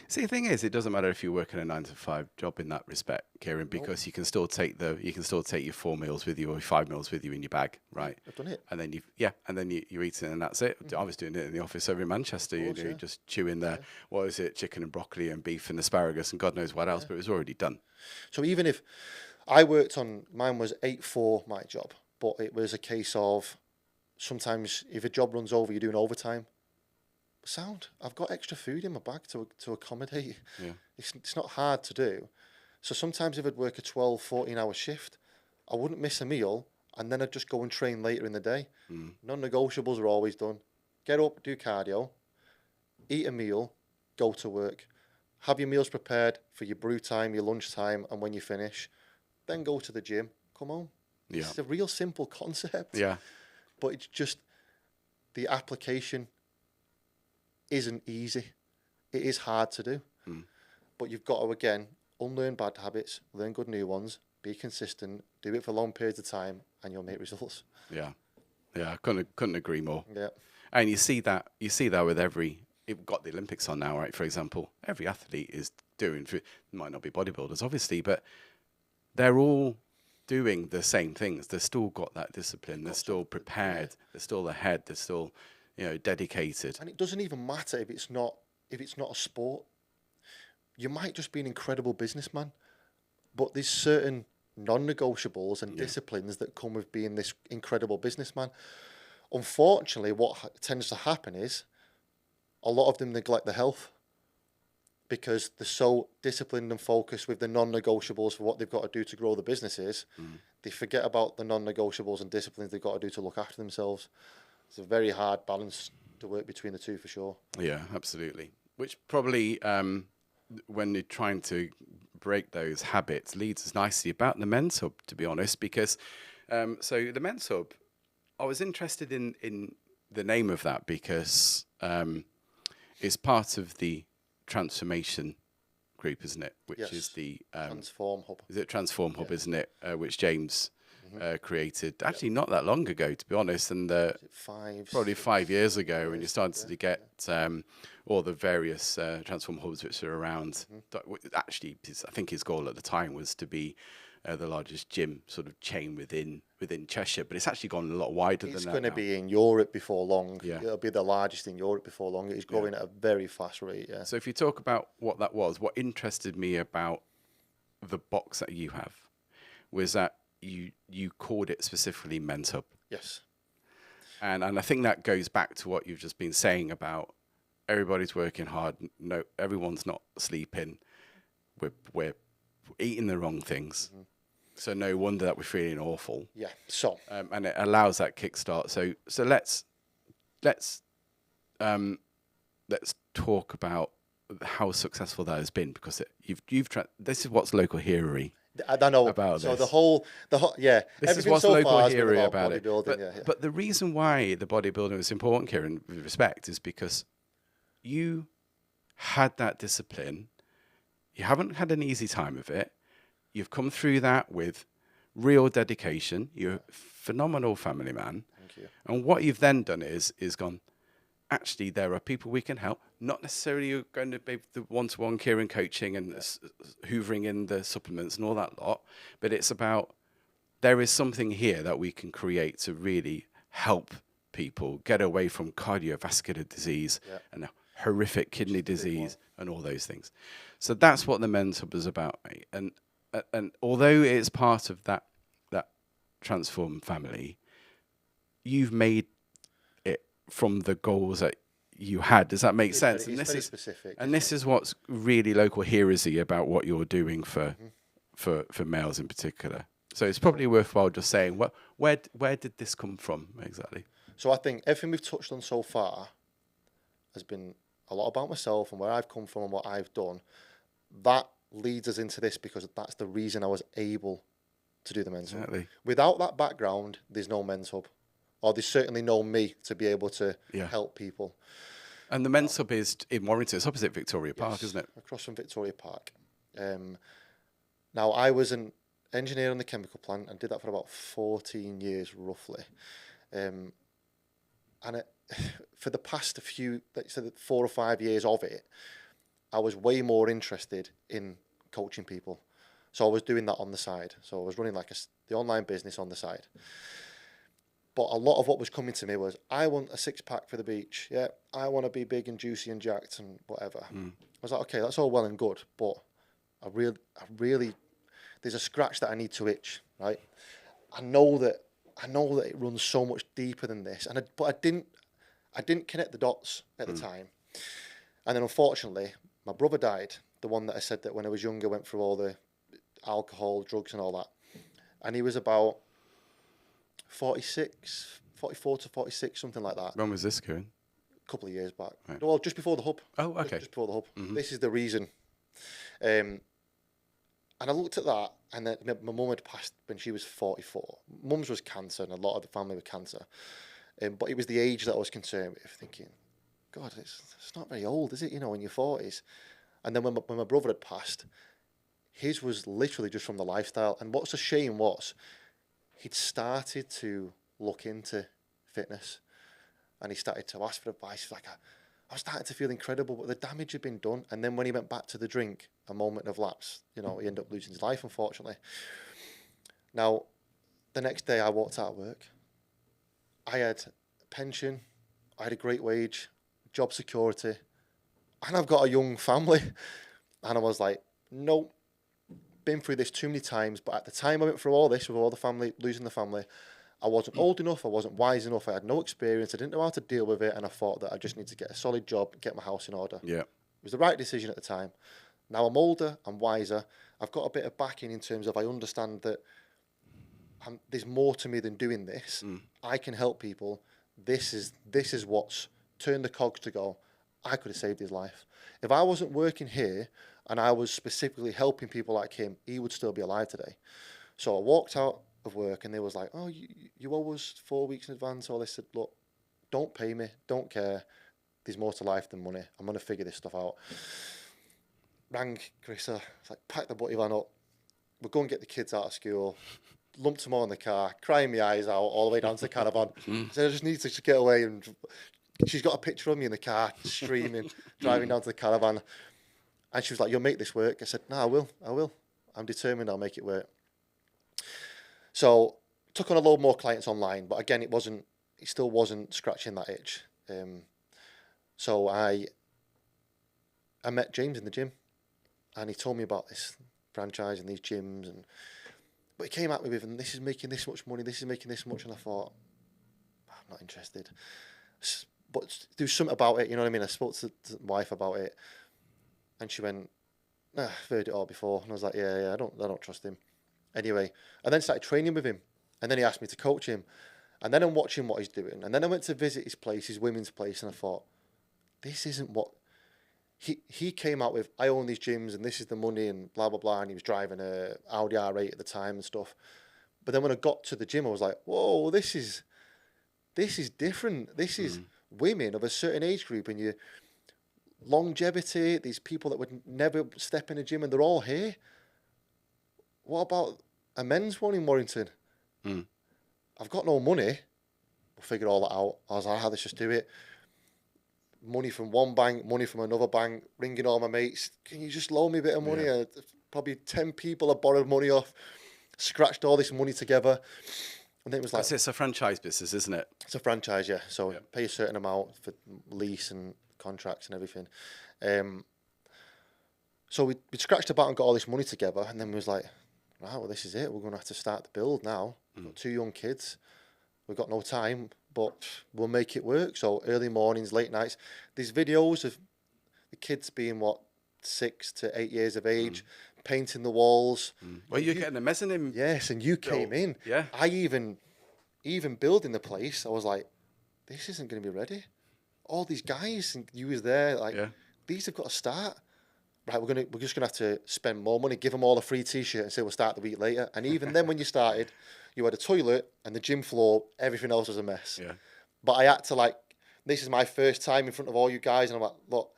See, the thing is, it doesn't matter if you're working a 9 to 5 job in that respect, Kieran, because you can still take your 4 meals with you or 5 meals with you in your bag, right? I've done it. And then you eat it and that's it. I was doing it in the office over in Manchester. You just chewing what is it, chicken and broccoli and beef and asparagus and God knows what else, but it was already done. So even if I worked on, mine was 8-4 my job, but it was a case of sometimes if a job runs over, you're doing overtime. Sound, I've got extra food in my bag to accommodate. Yeah. It's not hard to do. So sometimes if I'd work a 12, 14-hour shift, I wouldn't miss a meal, and then I'd just go and train later in the day. Non-negotiables are always done. Get up, do cardio, eat a meal, go to work. Have your meals prepared for your brew time, your lunch time, and when you finish, then go to the gym, come home. Yeah. It's a real simple concept. Yeah. But it's just the application isn't easy. It is hard to do. But you've got to, again, unlearn bad habits, learn good new ones, be consistent, do it for long periods of time, and you'll make results. Yeah. I couldn't agree more. Yeah. And you see that with you've got the Olympics on now, right? For example, every athlete is doing, might not be bodybuilders, obviously, but they're all doing the same things. They've still got that discipline. They're still prepared. Yeah. They're still ahead. They're still, dedicated. And it doesn't even matter if it's not a sport. You might just be an incredible businessman, but there's certain non-negotiables and disciplines that come with being this incredible businessman. Unfortunately, what tends to happen is a lot of them neglect their health because they're so disciplined and focused with the non-negotiables for what they've got to do to grow the businesses. They forget about the non-negotiables and disciplines they've got to do to look after themselves. It's a very hard balance to work between the two for sure. Yeah, absolutely. Which probably, when you're trying to break those habits, leads us nicely about the men's hub, to be honest, because so the men's hub, I was interested in the name of that because it's part of the transformation group, isn't it? Which is the Transform Hub. Is it Transform Hub, isn't it? Which James created actually not that long ago, to be honest, and probably 5 years ago, when you started to get all the various Transform Hubs which are around. Actually, I think his goal at the time was to be the largest gym sort of chain within Cheshire, but it's actually gone a lot wider than that. It's going to be in Europe before long. Yeah. It'll be the largest in Europe before long. It's growing at a very fast rate. Yeah. So if you talk about what that was, what interested me about the box that you have was that you called it specifically Men's Hub. Yes. And I think that goes back to what you've just been saying about everybody's working hard. No, everyone's not sleeping. We're eating the wrong things. So no wonder that we're feeling awful. Yeah. So and it allows that kickstart. So let's talk about how successful that has been, because this is what's local heroery. I know about so this. the whole This is what's so local far hero about it. Bodybuilding, But the reason why the bodybuilding is important, Kieran, with respect, is because you had that discipline. You haven't had an easy time of it. You've come through that with real dedication. You're a phenomenal family man. Thank you. And what you've then done is gone, actually, there are people we can help. Not necessarily going to be the one-to-one Kieran coaching and hoovering in the supplements and all that lot, but it's about there is something here that we can create to really help people get away from cardiovascular disease and horrific kidney disease and all those things. So that's what the Men's Hub is about, mate. And although it's part of that Transform family, you've made it from the goals that you had. Does that make sense? And this is specific. And this is what's really local heroisy about what you're doing for males in particular. So it's probably worthwhile just saying, where did this come from exactly? So I think everything we've touched on so far has been a lot about myself and where I've come from and what I've done. That leads us into this because that's the reason I was able to do the Men's Hub. Without that background, there's no Men's Hub. Or there's certainly no me to be able to help people. And the Men's Hub is in Warrington. It's opposite Victoria Park, isn't it? Across from Victoria Park. Now, I was an engineer on the chemical plant and did that for about 14 years, roughly. And for the past let's say 4 or 5 years of it, I was way more interested in coaching people. So I was doing that on the side. So I was running like the online business on the side. But a lot of what was coming to me was, I want a 6-pack for the beach. Yeah, I want to be big and juicy and jacked and whatever. I was like, okay, that's all well and good, but I really, there's a scratch that I need to itch, right? I know that it runs so much deeper than this, but I didn't connect the dots at the time. And then unfortunately, my brother died, the one that I said that when I was younger went through all the alcohol, drugs and all that. And he was about 46, 44 to 46, something like that. When was this, Kieran? A couple of years back. Right. Well, just before the hub. Oh, okay. Just before the hub. This is the reason. And I looked at that, and then my mum had passed when she was 44. Mum's was cancer, and a lot of the family were cancer. But it was the age that I was concerned with, thinking, God, it's not very old, is it, in your 40s? And then when my brother had passed, his was literally just from the lifestyle. And what's a shame was, he'd started to look into fitness, and he started to ask for advice. Like, I was starting to feel incredible, but the damage had been done. And then when he went back to the drink, a moment of lapse, he ended up losing his life, unfortunately. Now, the next day I walked out of work. I had a pension, I had a great wage, job security, and I've got a young family. And I was like, nope, been through this too many times. But at the time I went through all this with all the family, losing the family, I wasn't old enough, I wasn't wise enough, I had no experience, I didn't know how to deal with it, and I thought that I just need to get a solid job, get my house in order. Yeah. It was the right decision at the time. Now I'm older, I'm wiser, I've got a bit of backing in terms of I understand that there's more to me than doing this. I can help people. This is what's turned the cogs to go. I could have saved his life. If I wasn't working here and I was specifically helping people like him, he would still be alive today. So I walked out of work, and they was like, oh, you owe us 4 weeks in advance. All they said, look, don't pay me, don't care. There's more to life than money. I'm going to figure this stuff out. Rang Carissa, like, pack the butty van up. We'll go and get the kids out of school. Lumped them all in the car, crying my eyes out all the way down to the caravan. I said, I just need to get away. And she's got a picture of me in the car, streaming, driving down to the caravan. And she was like, you'll make this work. I said, no, I will. I'm determined I'll make it work. So took on a load more clients online, but again, it still wasn't scratching that itch. So I met James in the gym, and he told me about this franchise and these gyms, but he came at me with, and this is making this much money, this is making this much, and I thought, I'm not interested. But do something about it, you know what I mean? I spoke to the wife about it, and she went, I've heard it all before, and I was like, yeah, I don't trust him. Anyway, I then started training with him, and then he asked me to coach him, and then I'm watching what he's doing, and then I went to visit his place, his women's place, and I thought, this isn't what he came out with. I own these gyms, and this is the money, and blah blah blah, and he was driving a Audi R8 at the time and stuff. But then when I got to the gym, I was like, whoa, this is different. This is women of a certain age group, and you longevity. These people that would never step in a gym, and they're all here. What about a men's one in Warrington? I've got no money. We'll figure all that out. I was like, let's just do it. Money from one bank, money from another bank, ringing all my mates. Can you just loan me a bit of money? Yeah. Probably 10 people I borrowed money off, scratched all this money together. And then it was like... It's a franchise business, isn't it? It's a franchise, yeah. So pay a certain amount for lease and contracts and everything. So we scratched about and got all this money together, and then we was like, right, well, this is it. We're going to have to start the build now. We've got 2 young kids. We've got no time, but we'll make it work. So early mornings, late nights. These videos of the kids being, 6 to 8 years of age, painting the walls. Well, you're getting a mezzanine. Yes, and you came in. Yeah. I even building the place, I was like, this isn't going to be ready. All these guys, and you was there, like, these have got to start. Right, we're just gonna have to spend more money, give them all a free T-shirt, and say we'll start the week later. And even then, when you started, you had a toilet and the gym floor. Everything else was a mess. Yeah. But I had to this is my first time in front of all you guys, and I'm like, look,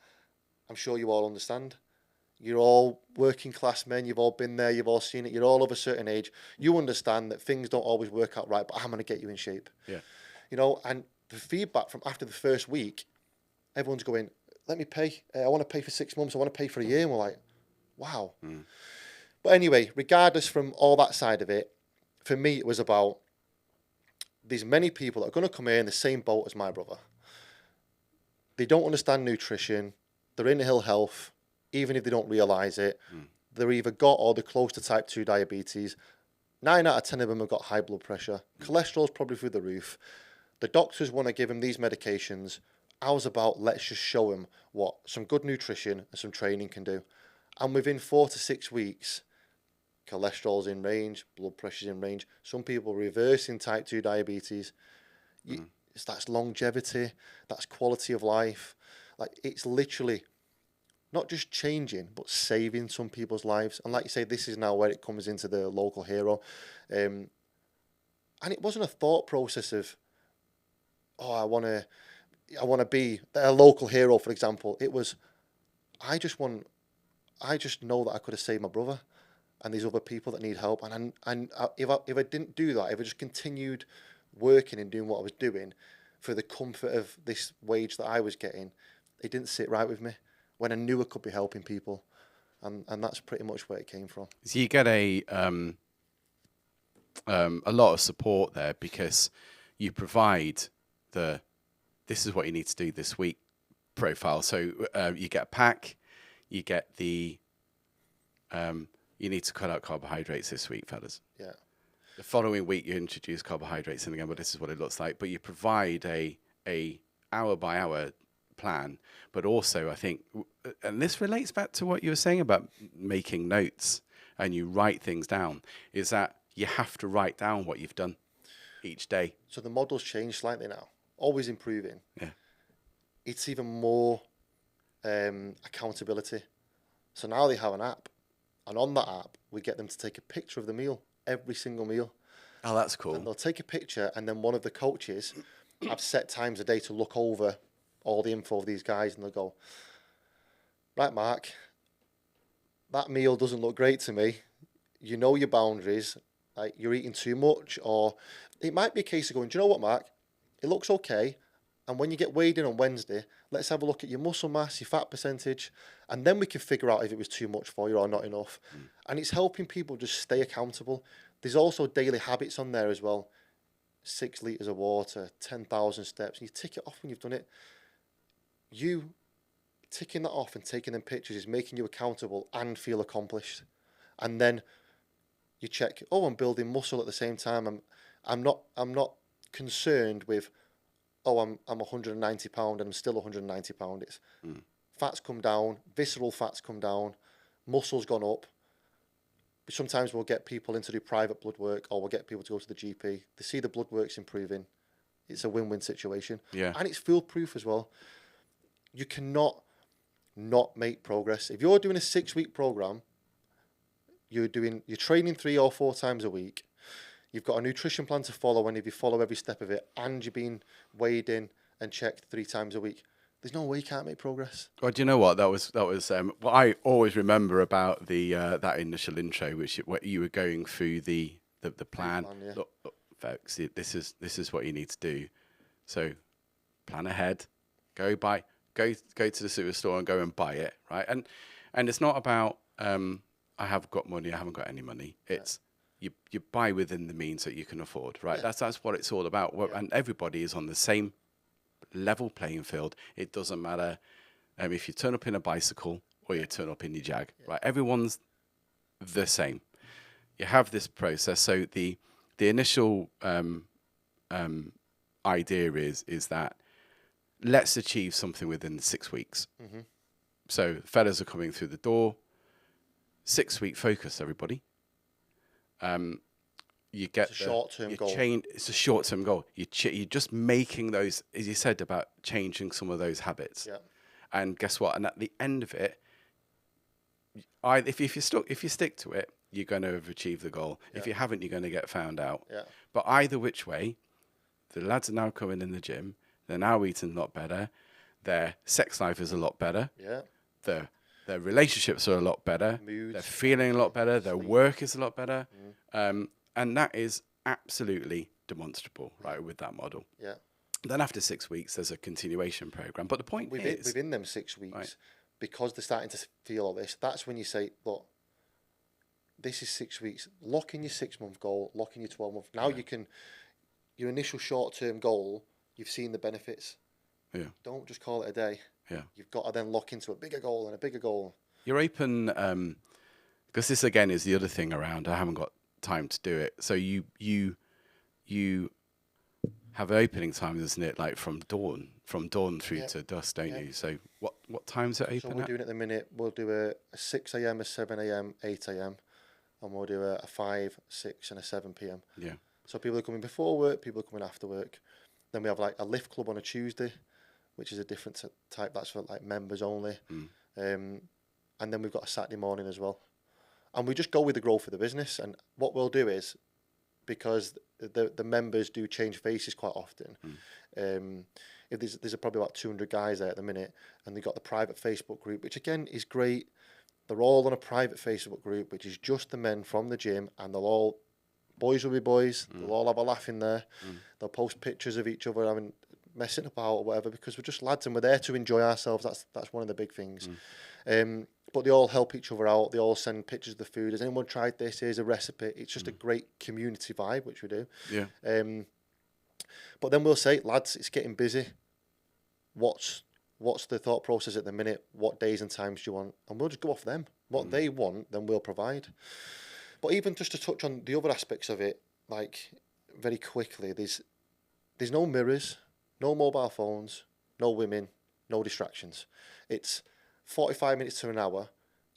I'm sure you all understand. You're all working class men. You've all been there. You've all seen it. You're all of a certain age. You understand that things don't always work out right, but I'm gonna get you in shape. Yeah. You know, and the feedback from after the first week, everyone's going, let me pay. I want to pay for 6 months. I want to pay for a year. And we're like, wow. But anyway, regardless from all that side of it, for me, it was about these many people that are going to come here in the same boat as my brother. They don't understand nutrition. They're in ill health, even if they don't realise it. They're either got or they're close to type 2 diabetes. 9 out of 10 of them have got high blood pressure. Cholesterol's probably through the roof. The doctors want to give them these medications. I was about, let's just show them what some good nutrition and some training can do. And within 4 to 6 weeks, cholesterol's in range, blood pressure's in range. Some people reversing type 2 diabetes. That's longevity, that's quality of life. Like, it's literally not just changing, but saving some people's lives. And like you say, this is now where it comes into the local hero. And it wasn't a thought process of, oh, I want to be a local hero, for example. It was, I just know that I could have saved my brother and these other people that need help. And if I didn't do that, if I just continued working and doing what I was doing for the comfort of this wage that I was getting, it didn't sit right with me when I knew I could be helping people. And that's pretty much where it came from. So you get a lot of support there because you provide this is what you need to do this week profile. So you get a pack, you get you need to cut out carbohydrates this week, fellas. Yeah. The following week, you introduce carbohydrates in again, but this is what it looks like. But you provide a hour by hour plan. But also, I think, and this relates back to what you were saying about making notes and you write things down, is that you have to write down what you've done each day. So the model's changed slightly now, always improving. Yeah. It's even more accountability. So now they have an app, and on that app, we get them to take a picture of the meal. Every single meal. Oh, that's cool. And they'll take a picture, and then one of the coaches have set times a day to look over all the info of these guys, and they'll go, right, Mark, that meal doesn't look great to me. You know your boundaries, like you're eating too much, or it might be a case of going, do you know what, Mark? It looks okay. And when you get weighed in on Wednesday, let's have a look at your muscle mass, your fat percentage, and then we can figure out if it was too much for you or not enough. And it's helping people just stay accountable. There's also daily habits on there as well. 6 litres of water, 10,000 steps. And you tick it off when you've done it. You ticking that off and taking them pictures is making you accountable and feel accomplished. And then you check, oh, I'm building muscle at the same time. I'm not concerned with, oh, I'm 190 pound and I'm still 190 pound. It's fats come down, visceral fats come down, muscle's gone up. Sometimes we'll get people in to do private blood work, or we'll get people to go to the GP. They see the blood work's improving. It's a win-win situation. Yeah. And it's foolproof as well. You cannot not make progress. If you're doing a 6-week program, you're training 3 or 4 times a week. You've got a nutrition plan to follow, and if you follow every step of it, and you're being weighed in and checked 3 times a week, there's no way you can't make progress. Well, do you know what? That was what I always remember about the that initial intro, where you were going through the plan. Yeah. Look, folks, this is what you need to do. So, plan ahead. Go to the superstore and go and buy it, right? And it's not about I have got money, I haven't got any money. It's you buy within the means that you can afford, right? Yeah. That's what it's all about. Yeah. And everybody is on the same level playing field. It doesn't matter if you turn up in a bicycle or you turn up in your Jag, right? Everyone's the same. You have this process. So the initial idea is that let's achieve something within 6 weeks. Mm-hmm. So fellas are coming through the door. 6-week focus, everybody. You get it's a short-term goal. It's a short-term goal. You're just making those, as you said, about changing some of those habits. Yeah. And guess what? And at the end of it, if you stick to it, you're going to have achieved the goal. Yeah. If you haven't, you're going to get found out. Yeah. But either which way, the lads are now coming in the gym. They're now eating a lot better. Their sex life is a lot better. Yeah. Their relationships are a lot better. Moods. They're feeling a lot better. Their Sleep. work is a lot better. And that is absolutely demonstrable, right, with that model. Yeah. Then after 6 weeks, there's a continuation program. But the point is, within them 6 weeks, because they're starting to feel all this, that's when you say, look, this is 6 weeks. Lock in your 6-month goal. Lock in your 12-month. Now you can, your initial short-term goal, you've seen the benefits. Yeah. Don't just call it a day. Yeah. You've got to then lock into a bigger goal and a bigger goal. You're open, because this again is the other thing around. I haven't got time to do it. So you have opening times, isn't it? Like from dawn through to dusk, don't you? So what time's it open? So we're doing at the minute. We'll do a 6 a.m., a 7 a.m., 8 a.m., and we'll do a 5, 6, and a 7 p.m. Yeah. So people are coming before work, people are coming after work. Then we have like a lift club on a Tuesday, which is a different type. That's for like members only. And then we've got a Saturday morning as well. And we just go with the growth of the business. And what we'll do is, because the members do change faces quite often, if there's probably about 200 guys there at the minute, and they've got the private Facebook group, which again is great. They're all on a private Facebook group, which is just the men from the gym, and boys will be boys. They'll all have a laugh in there. They'll post pictures of each other messing about or whatever, because we're just lads and we're there to enjoy ourselves. That's one of the big things. But they all help each other out. They all send pictures of the food. Has anyone tried this? Here's a recipe. It's just a great community vibe, which we do. Yeah. But then we'll say, lads, it's getting busy. What's the thought process at the minute? What days and times do you want? And we'll just go off them. What they want, then we'll provide. But even just to touch on the other aspects of it, like very quickly, there's no mirrors, no mobile phones, no women, no distractions. It's 45 minutes to an hour.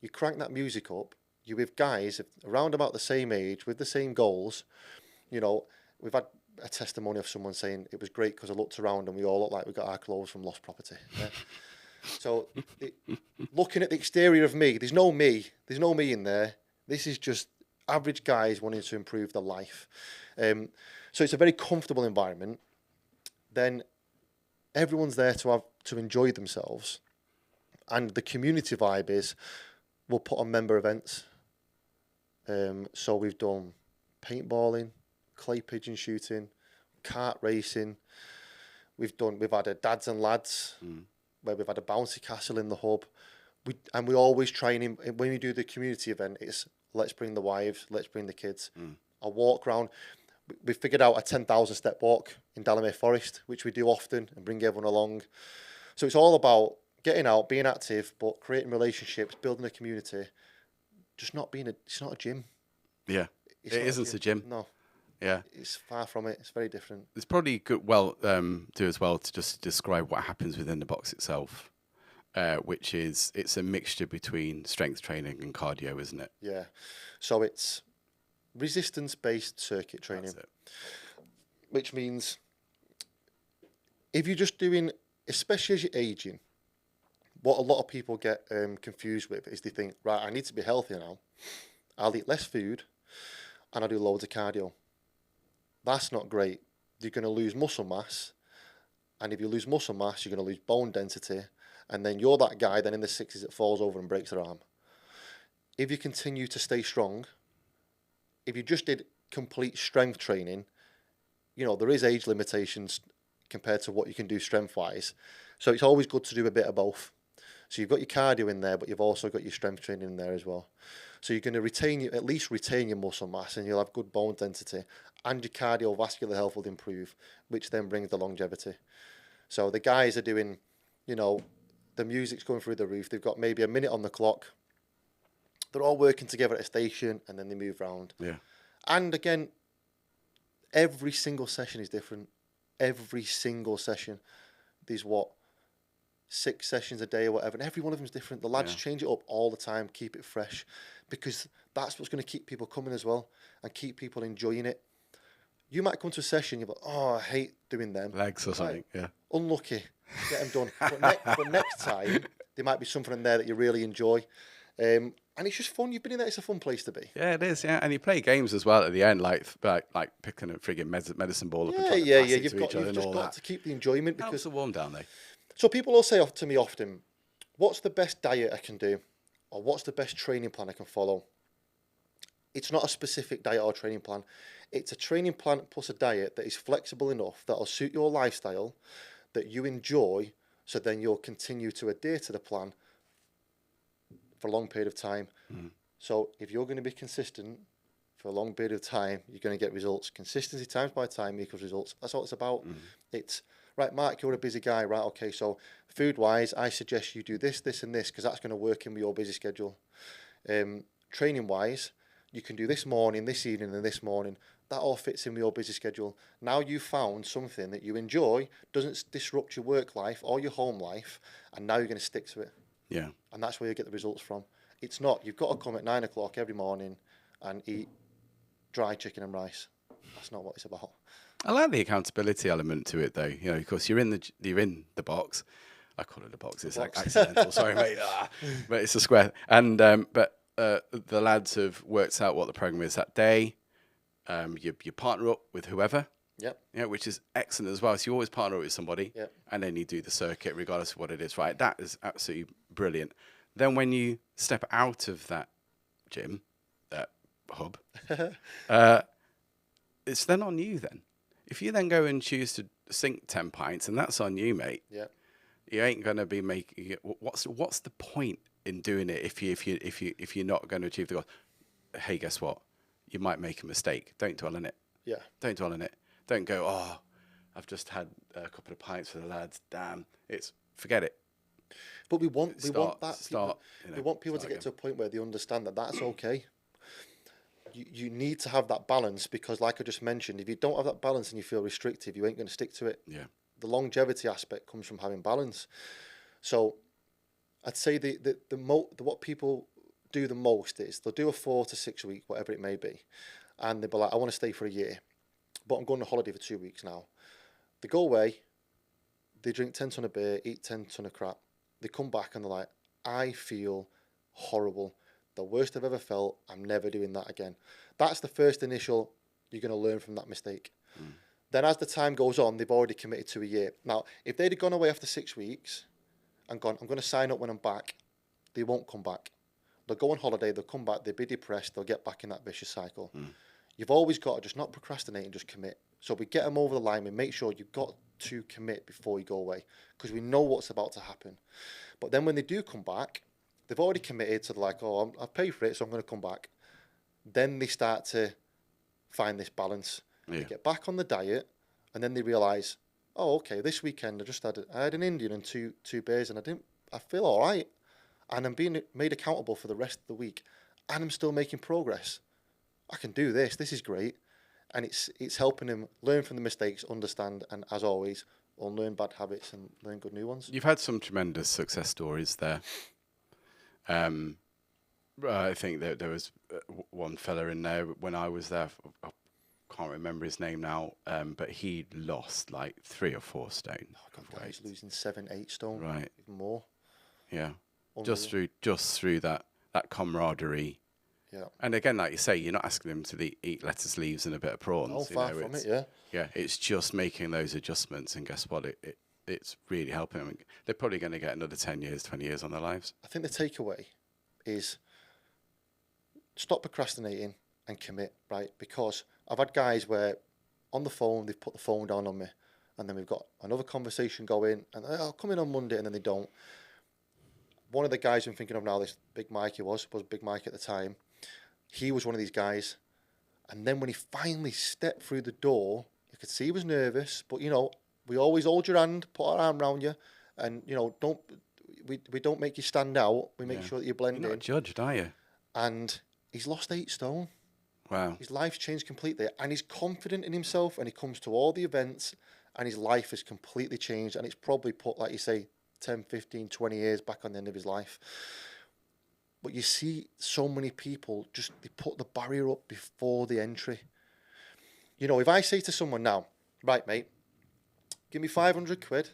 You crank that music up. You're with guys around about the same age with the same goals. You know, we've had a testimony of someone saying it was great because I looked around and we all looked like we got our clothes from lost property. Yeah? So looking at the exterior of me, there's no me in there. This is just average guys wanting to improve their life. So it's a very comfortable environment. Then everyone's there to enjoy themselves. And the community vibe is we'll put on member events. So we've done paintballing, clay pigeon shooting, kart racing. We've had a dads and lads where we've had a bouncy castle in the hub. We always try and, when we do the community event, it's let's bring the wives, let's bring the kids. A walk round. We figured out a 10,000 step walk in Delamere Forest, which we do often and bring everyone along. So it's all about getting out, being active, but creating relationships, building a community. Just it's not a gym. Yeah. It isn't a gym. No. Yeah. It's far from it. It's very different. It's probably good, do as well to just describe what happens within the box itself, which is, it's a mixture between strength training and cardio, isn't it? Yeah. So it's resistance-based circuit training. That's it. Which means if you're just doing, especially as you're aging, what a lot of people get confused with is they think, right, I need to be healthier now. I'll eat less food and I'll do loads of cardio. That's not great. You're going to lose muscle mass. And if you lose muscle mass, you're going to lose bone density. And then you're that guy then in the 60s that falls over and breaks their arm. If you continue to stay strong, if you just did complete strength training, you know, there is age limitations compared to what you can do strength-wise. So it's always good to do a bit of both. So you've got your cardio in there, but you've also got your strength training in there as well. So you're going to at least retain your muscle mass, and you'll have good bone density, and your cardiovascular health will improve, which then brings the longevity. So the guys are doing, you know, the music's going through the roof. They've got maybe a minute on the clock. They're all working together at a station, and then they move around. Yeah. And again, every single session is different. Every single session. There's 6 sessions a day or whatever, and every one of them is different. The lads change it up all the time, keep it fresh, because that's what's going to keep people coming as well and keep people enjoying it. You might come to a session, you're like, oh, I hate doing them. Legs or something, yeah. Unlucky. Get them done. But next time, there might be something in there that you really enjoy. And it's just fun. You've been in there. It's a fun place to be. Yeah, it is. Yeah, and you play games as well at the end, like picking a frigging medicine ball up and trying to pass it to each other and all that. You've just got to keep the enjoyment. Helps the warm down, though. So people will say to me often, what's the best diet I can do? Or what's the best training plan I can follow? It's not a specific diet or training plan. It's a training plan plus a diet that is flexible enough that will suit your lifestyle, that you enjoy, so then you'll continue to adhere to the plan for a long period of time. So if you're going to be consistent for a long period of time, you're going to get results. Consistency times by time equals results. That's all it's about. It's, right, Mark, you're a busy guy, right? Okay, so food-wise, I suggest you do this, this, and this, because that's going to work in with your busy schedule. Training-wise, you can do this morning, this evening, and this morning. That all fits in with your busy schedule. Now you've found something that you enjoy, doesn't disrupt your work life or your home life, and now you're going to stick to it. Yeah. And that's where you get the results from. It's not, you've got to come at 9 o'clock every morning and eat dry chicken and rice. That's not what it's about. I like the accountability element to it, though. You know, of course, you're in the box. I call it a box. It's like accidental. Sorry, mate. But it's a square. And the lads have worked out what the program is that day. You partner up with whoever. Yep. Yeah, which is excellent as well. So you always partner up with somebody, and then you do the circuit regardless of what it is. Right. That is absolutely brilliant. Then when you step out of that gym, that hub, it's then on you then. If you then go and choose to sink 10 pints, and that's on you, mate. Yeah. You ain't gonna be making it. What's the point in doing it if you're not going to achieve the goal? Hey, guess what? You might make a mistake. Don't dwell on it. Yeah. Don't dwell on it. Don't go, oh, I've just had a couple of pints for the lads. Damn, forget it. But we want that. We want people to get again. to a point where they understand that that's okay. You need to have that balance, because, like I just mentioned, if you don't have that balance and you feel restrictive, you ain't going to stick to it. Yeah. The longevity aspect comes from having balance. So I'd say what people do the most is they'll do a 4 to 6 week, whatever it may be, and they'll be like, I want to stay for a year, but I'm going on holiday for 2 weeks now. They go away, they drink 10 ton of beer, eat 10 ton of crap. They come back and they're like, I feel horrible. The worst I've ever felt. I'm never doing that again. That's the first initial, you're going to learn from that mistake. Then as the time goes on, they've already committed to a year. Now, if they'd have gone away after 6 weeks and gone, I'm going to sign up when I'm back, they won't come back. They'll go on holiday, they'll come back, they'll be depressed, they'll get back in that vicious cycle. You've always got to just not procrastinate and just commit. So we get them over the line, we make sure you've got to commit before you go away, because we know what's about to happen. But then when they do come back, they've already committed to, like, oh, I've paid for it, so I'm going to come back. Then they start to find this balance. They get back on the diet, and then they realise, oh, okay, this weekend I had an Indian and two beers, and I feel all right, and I'm being made accountable for the rest of the week, and I'm still making progress. I can do this. This is great, and it's helping them learn from the mistakes, understand, and as always, unlearn bad habits and learn good new ones. You've had some tremendous success stories there. I think that there was one fella in there when I was there. I can't remember his name now, but he lost like 3 or 4 stone. Oh, God, he's losing 7, 8 stone, right? Even more. Yeah, Unreal. just through that camaraderie. Yeah. And again, like you say, you're not asking them to eat lettuce leaves and a bit of prawns. Oh, far from it, yeah. Yeah, it's just making those adjustments, and guess what? It's really helping them. They're probably going to get another 10 years, 20 years on their lives. I think the takeaway is stop procrastinating and commit, right? Because I've had guys where on the phone, they've put the phone down on me, and then we've got another conversation going, and I'll come in on Monday, and then they don't. One of the guys I'm thinking of now, this Big Mike was Big Mike at the time, he was one of these guys. And then when he finally stepped through the door, you could see he was nervous, but, you know, we always hold your hand, put our arm around you, and, you know, we don't make you stand out. We make sure that you blend in. You're not judged, are you? And he's lost 8 stone. Wow. His life's changed completely, and he's confident in himself, and he comes to all the events, and his life has completely changed, and it's probably put, like you say, 10, 15, 20 years back on the end of his life. But you see so many people they put the barrier up before the entry. You know, if I say to someone now, right, mate, give me 500 quid,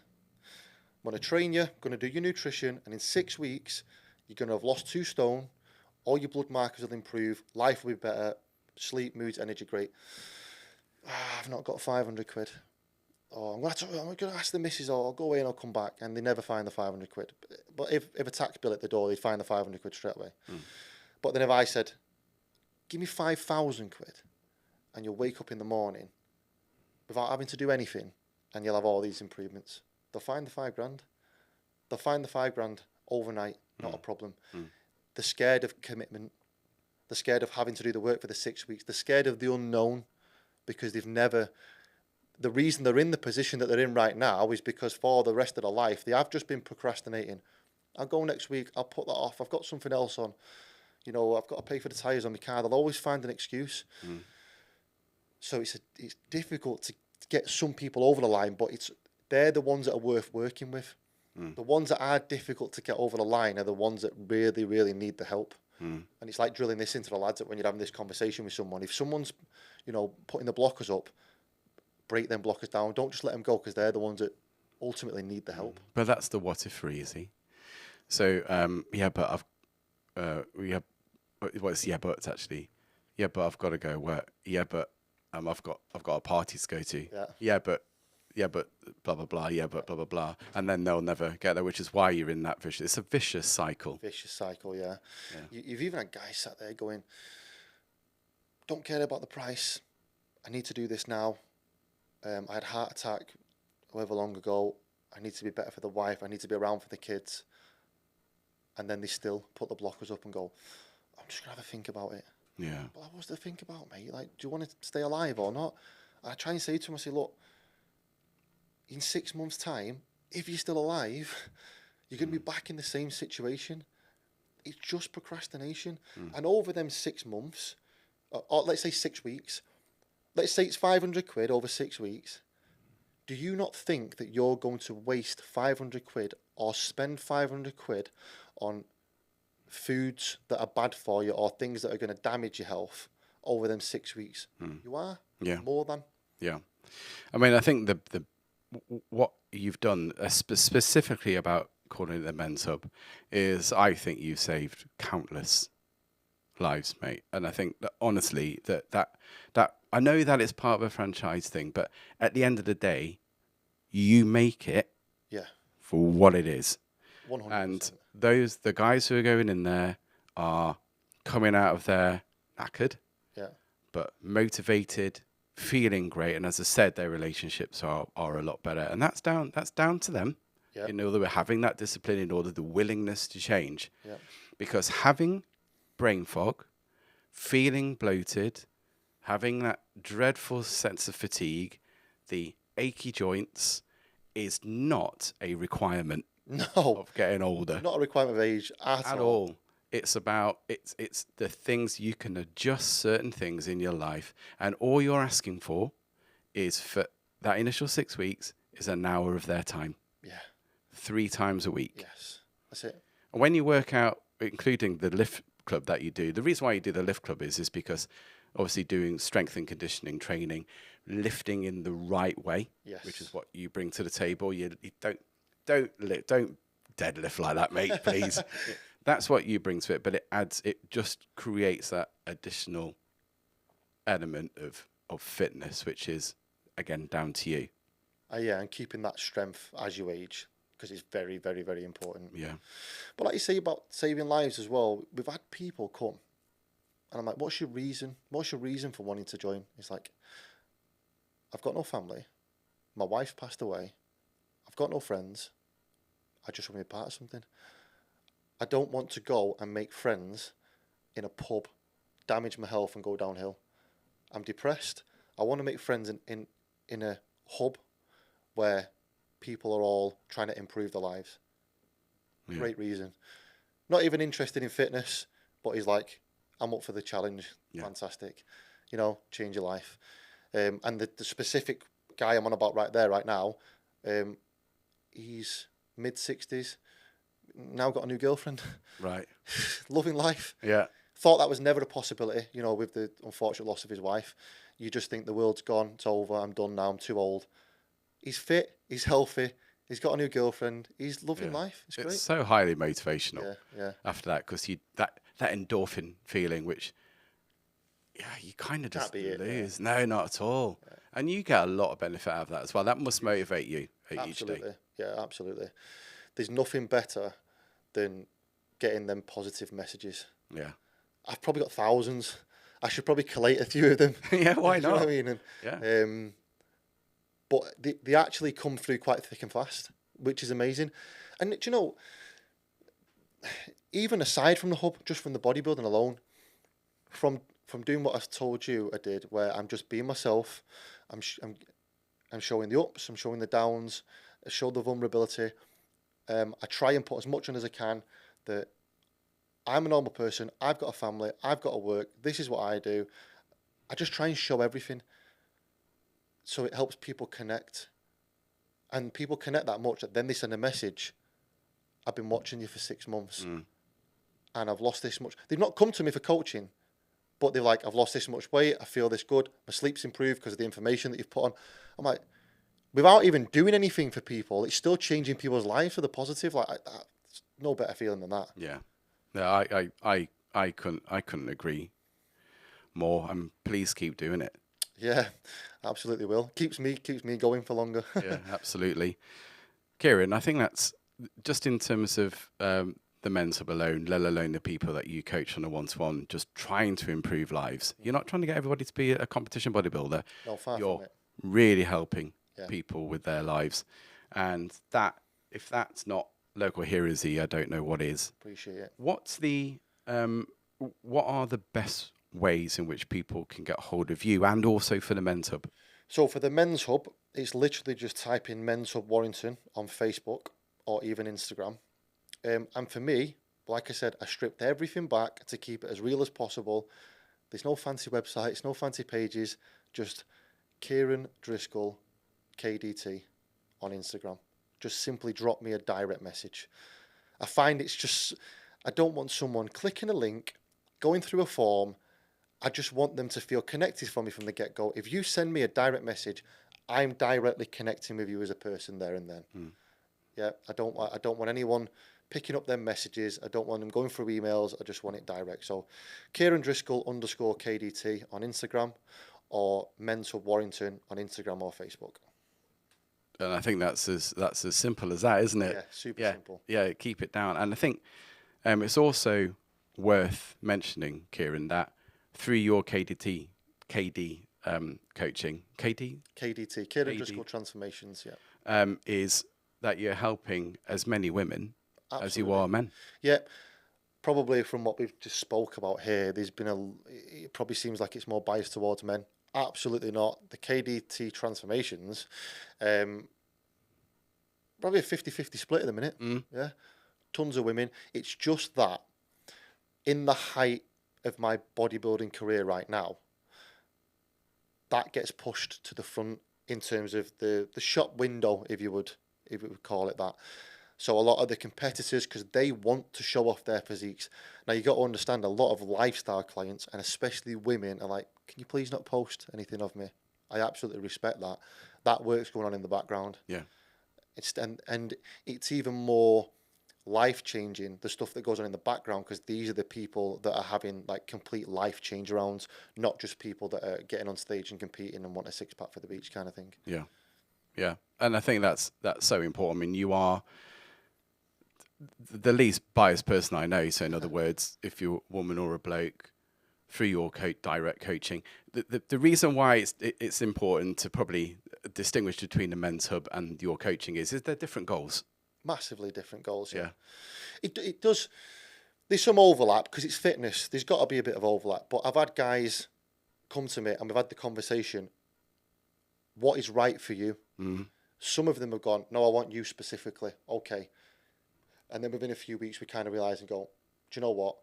I'm going to train you, I'm going to do your nutrition, and in 6 weeks, you're going to have lost 2 stone, all your blood markers will improve, life will be better, sleep, moods, energy, great. I've not got 500 quid. Oh, I'm going to ask the missus, or I'll go away and I'll come back, and they never find the 500 quid. But if a tax bill at the door, they'd find the 500 quid straight away. But then if I said, give me 5,000 quid, and you'll wake up in the morning without having to do anything, and you'll have all these improvements. They'll find the $5,000. They'll find the $5,000 overnight, not a problem. They're scared of commitment. They're scared of having to do the work for the 6 weeks. They're scared of the unknown because they've never... The reason they're in the position that they're in right now is because for the rest of their life, they have just been procrastinating. I'll go next week. I'll put that off. I've got something else on. You know, I've got to pay for the tyres on my car. They'll always find an excuse. So it's difficult to get some people over the line, but they're the ones that are worth working with. The ones that are difficult to get over the line are the ones that really, really need the help. And it's like drilling this into the lads that when you're having this conversation with someone, if someone's, you know, putting the blockers up, break them blockers down. Don't just let them go because they're the ones that ultimately need the help. But that's the what if for easy. So but it's actually. Yeah, but I've got to go work. Yeah, but I've got a party to go to. Yeah, but blah blah blah. Yeah, but blah blah blah. And then they'll never get there, which is why you're in that vicious. It's a vicious cycle. Yeah. You've even had guys sat there going, "Don't care about the price. I need to do this now. I had a heart attack however long ago. I need to be better for the wife. I need to be around for the kids." And then they still put the blockers up and go, "I'm just going to have a think about it." Yeah. But what's to think about, mate? Like, do you want to stay alive or not? And I try and say to him, I say, look, in 6 months' time, if you're still alive, you're going to be back in the same situation. It's just procrastination. And over them 6 months, or let's say 6 weeks, let's say it's 500 quid over 6 weeks. Do you not think that you're going to waste 500 quid or spend 500 quid on foods that are bad for you or things that are going to damage your health over them 6 weeks? You are. Yeah. More than. Yeah. I mean, I think the what you've done specifically about calling it the men's hub is, I think you've saved countless lives, mate. And I think that honestly that I know that it's part of a franchise thing, but at the end of the day, you make it for what it is. 100%. And the guys who are going in there are coming out of there knackered, but motivated, feeling great. And as I said, their relationships are a lot better. And that's down to them. In order having that discipline, in order the willingness to change. Because having brain fog, feeling bloated, having that dreadful sense of fatigue, the achy joints, is not a requirement of getting older. Not a requirement of age at all. It's about it's the things you can adjust certain things in your life, and all you're asking for is for that initial 6 weeks is an hour of their time. 3 times a week. Yes, that's it. And when you work out, including the lift club that you do, the reason why you do the lift club is because obviously doing strength and conditioning training, lifting in the right way, which is what you bring to the table. You don't deadlift like that, mate, please. That's what you bring to it, but it just creates that additional element of fitness, which is again down to you. And keeping that strength as you age, because it's very, very, very important. Yeah. But like you say about saving lives as well, we've had people come, and I'm like, what's your reason? What's your reason for wanting to join? It's like, I've got no family. My wife passed away. I've got no friends. I just want to be part of something. I don't want to go and make friends in a pub, damage my health and go downhill. I'm depressed. I want to make friends in a hub where people are all trying to improve their lives. Great reason. Not even interested in fitness, but he's like, I'm up for the challenge. Fantastic. You know, change your life. And the specific guy I'm on about right now, he's mid-60s, now got a new girlfriend. Right. Loving life. Yeah. Thought that was never a possibility, you know, with the unfortunate loss of his wife. You just think the world's gone, it's over, I'm done now, I'm too old. He's fit, he's healthy, he's got a new girlfriend, he's loving life. It's great. It's so highly motivational Yeah. after that, because that endorphin feeling, which you kind of just lose. No, not at all. Yeah. And you get a lot of benefit out of that as well. That must motivate you each day. Yeah, absolutely. There's nothing better than getting them positive messages. Yeah. I've probably got thousands. I should probably collate a few of them. Yeah, why not? You know what I mean? And, yeah. But they actually come through quite thick and fast, which is amazing. And do you know, even aside from the hub, just from the bodybuilding alone, from doing what I've told you I did, where I'm just being myself, I'm showing the ups, I'm showing the downs, I show the vulnerability. I try and put as much on as I can that I'm a normal person, I've got a family, I've got to work, this is what I do. I just try and show everything. So it helps people connect. And people connect that much that then they send a message. I've been watching you for 6 months and I've lost this much. They've not come to me for coaching, but they're like, I've lost this much weight, I feel this good, my sleep's improved because of the information that you've put on. I'm like, without even doing anything for people, it's still changing people's lives for the positive. Like, no better feeling than that. Yeah. No, I couldn't agree more. And please keep doing it. Yeah, absolutely will. Keeps me going for longer. Yeah, absolutely. Kieran, I think that's just in terms of the men's hub alone, let alone the people that you coach on a one-to-one, just trying to improve lives. You're not trying to get everybody to be a competition bodybuilder. No, far You're from it. really helping people with their lives. And that, if that's not local heroisy, I don't know what is. Appreciate it. What's the, what are the best ways in which people can get hold of you, and also for the men's hub? So for the men's hub, it's literally just type in Men's Hub Warrington on Facebook or even Instagram. And for me, like I said, I stripped everything back to keep it as real as possible. There's no fancy websites, no fancy pages, just Kieran Driscoll KDT on Instagram. Just simply drop me a direct message. I find it's just, I don't want someone clicking a link, going through a form. I just want them to feel connected from me from the get-go. If you send me a direct message, I'm directly connecting with you as a person there and then. Yeah, I don't want anyone picking up them messages. I don't want them going through emails. I just want it direct. So Kieran Driscoll _KDT on Instagram, or Men's Hub Warrington on Instagram or Facebook. And I think that's as simple as that, isn't it? Yeah, super simple. Yeah, keep it down. And I think it's also worth mentioning, Kieran, that through your KD coaching, KDT, Kieran Driscoll Transformations, is that you're helping as many women as you are men. Yeah, probably from what we've just spoke about here, there's been it probably seems like it's more biased towards men. Absolutely not. The KDT Transformations, probably a 50-50 split at the minute. Yeah, tons of women. It's just that in the height of my bodybuilding career right now, that gets pushed to the front in terms of the shop window, if you would call it that. So a lot of the competitors, because they want to show off their physiques. Now, you got to understand, a lot of lifestyle clients, and especially women, are like, can you please not post anything of me? I absolutely respect that. That work's going on in the background. Yeah. And it's even more life-changing, the stuff that goes on in the background, because these are the people that are having like complete life change arounds, not just people that are getting on stage and competing and want a six-pack for the beach kind of thing. Yeah. And I think that's so important. I mean, you are the least biased person I know. So in other words, if you're a woman or a bloke, through your direct coaching, the reason why it's important to probably distinguish between the men's hub and your coaching is they're different goals. Massively different goals. Yeah. It does. There's some overlap because it's fitness. There's got to be a bit of overlap. But I've had guys come to me and we've had the conversation. What is right for you? Some of them have gone, no, I want you specifically. Okay. And then within a few weeks, we kind of realise and go, do you know what?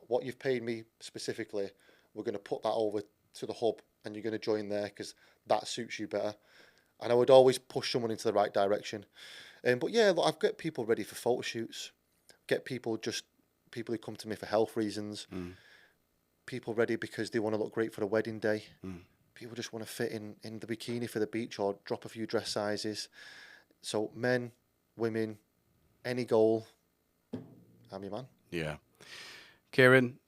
What you've paid me specifically, we're going to put that over to the hub and you're going to join there because that suits you better. And I would always push someone into the right direction. But yeah, look, I've got people ready for photo shoots. Get people who come to me for health reasons. People ready because they want to look great for a wedding day. People just want to fit in the bikini for the beach or drop a few dress sizes. So men, women, any goal, I'm your man. Yeah. Kieran,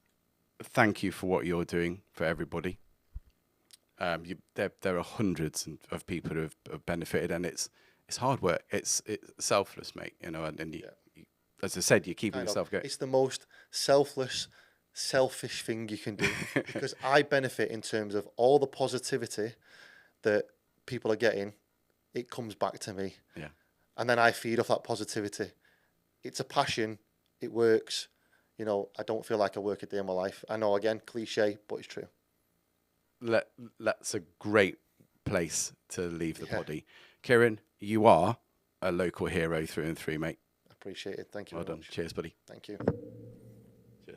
thank you for what you're doing for everybody. There are hundreds of people who have benefited, and it's hard work. It's selfless, mate. You know, and you, as I said, you're keeping yourself going. It's the most selfless, selfish thing you can do, because I benefit in terms of all the positivity that people are getting. It comes back to me. Yeah. And then I feed off that positivity. It's a passion. It works. You know, I don't feel like I work a day in my life. I know, again, cliche, but it's true. That's a great place to leave the body. Kieran, you are a local hero through and through, mate. Appreciate it. Thank you. Well done. Cheers, buddy. Thank you.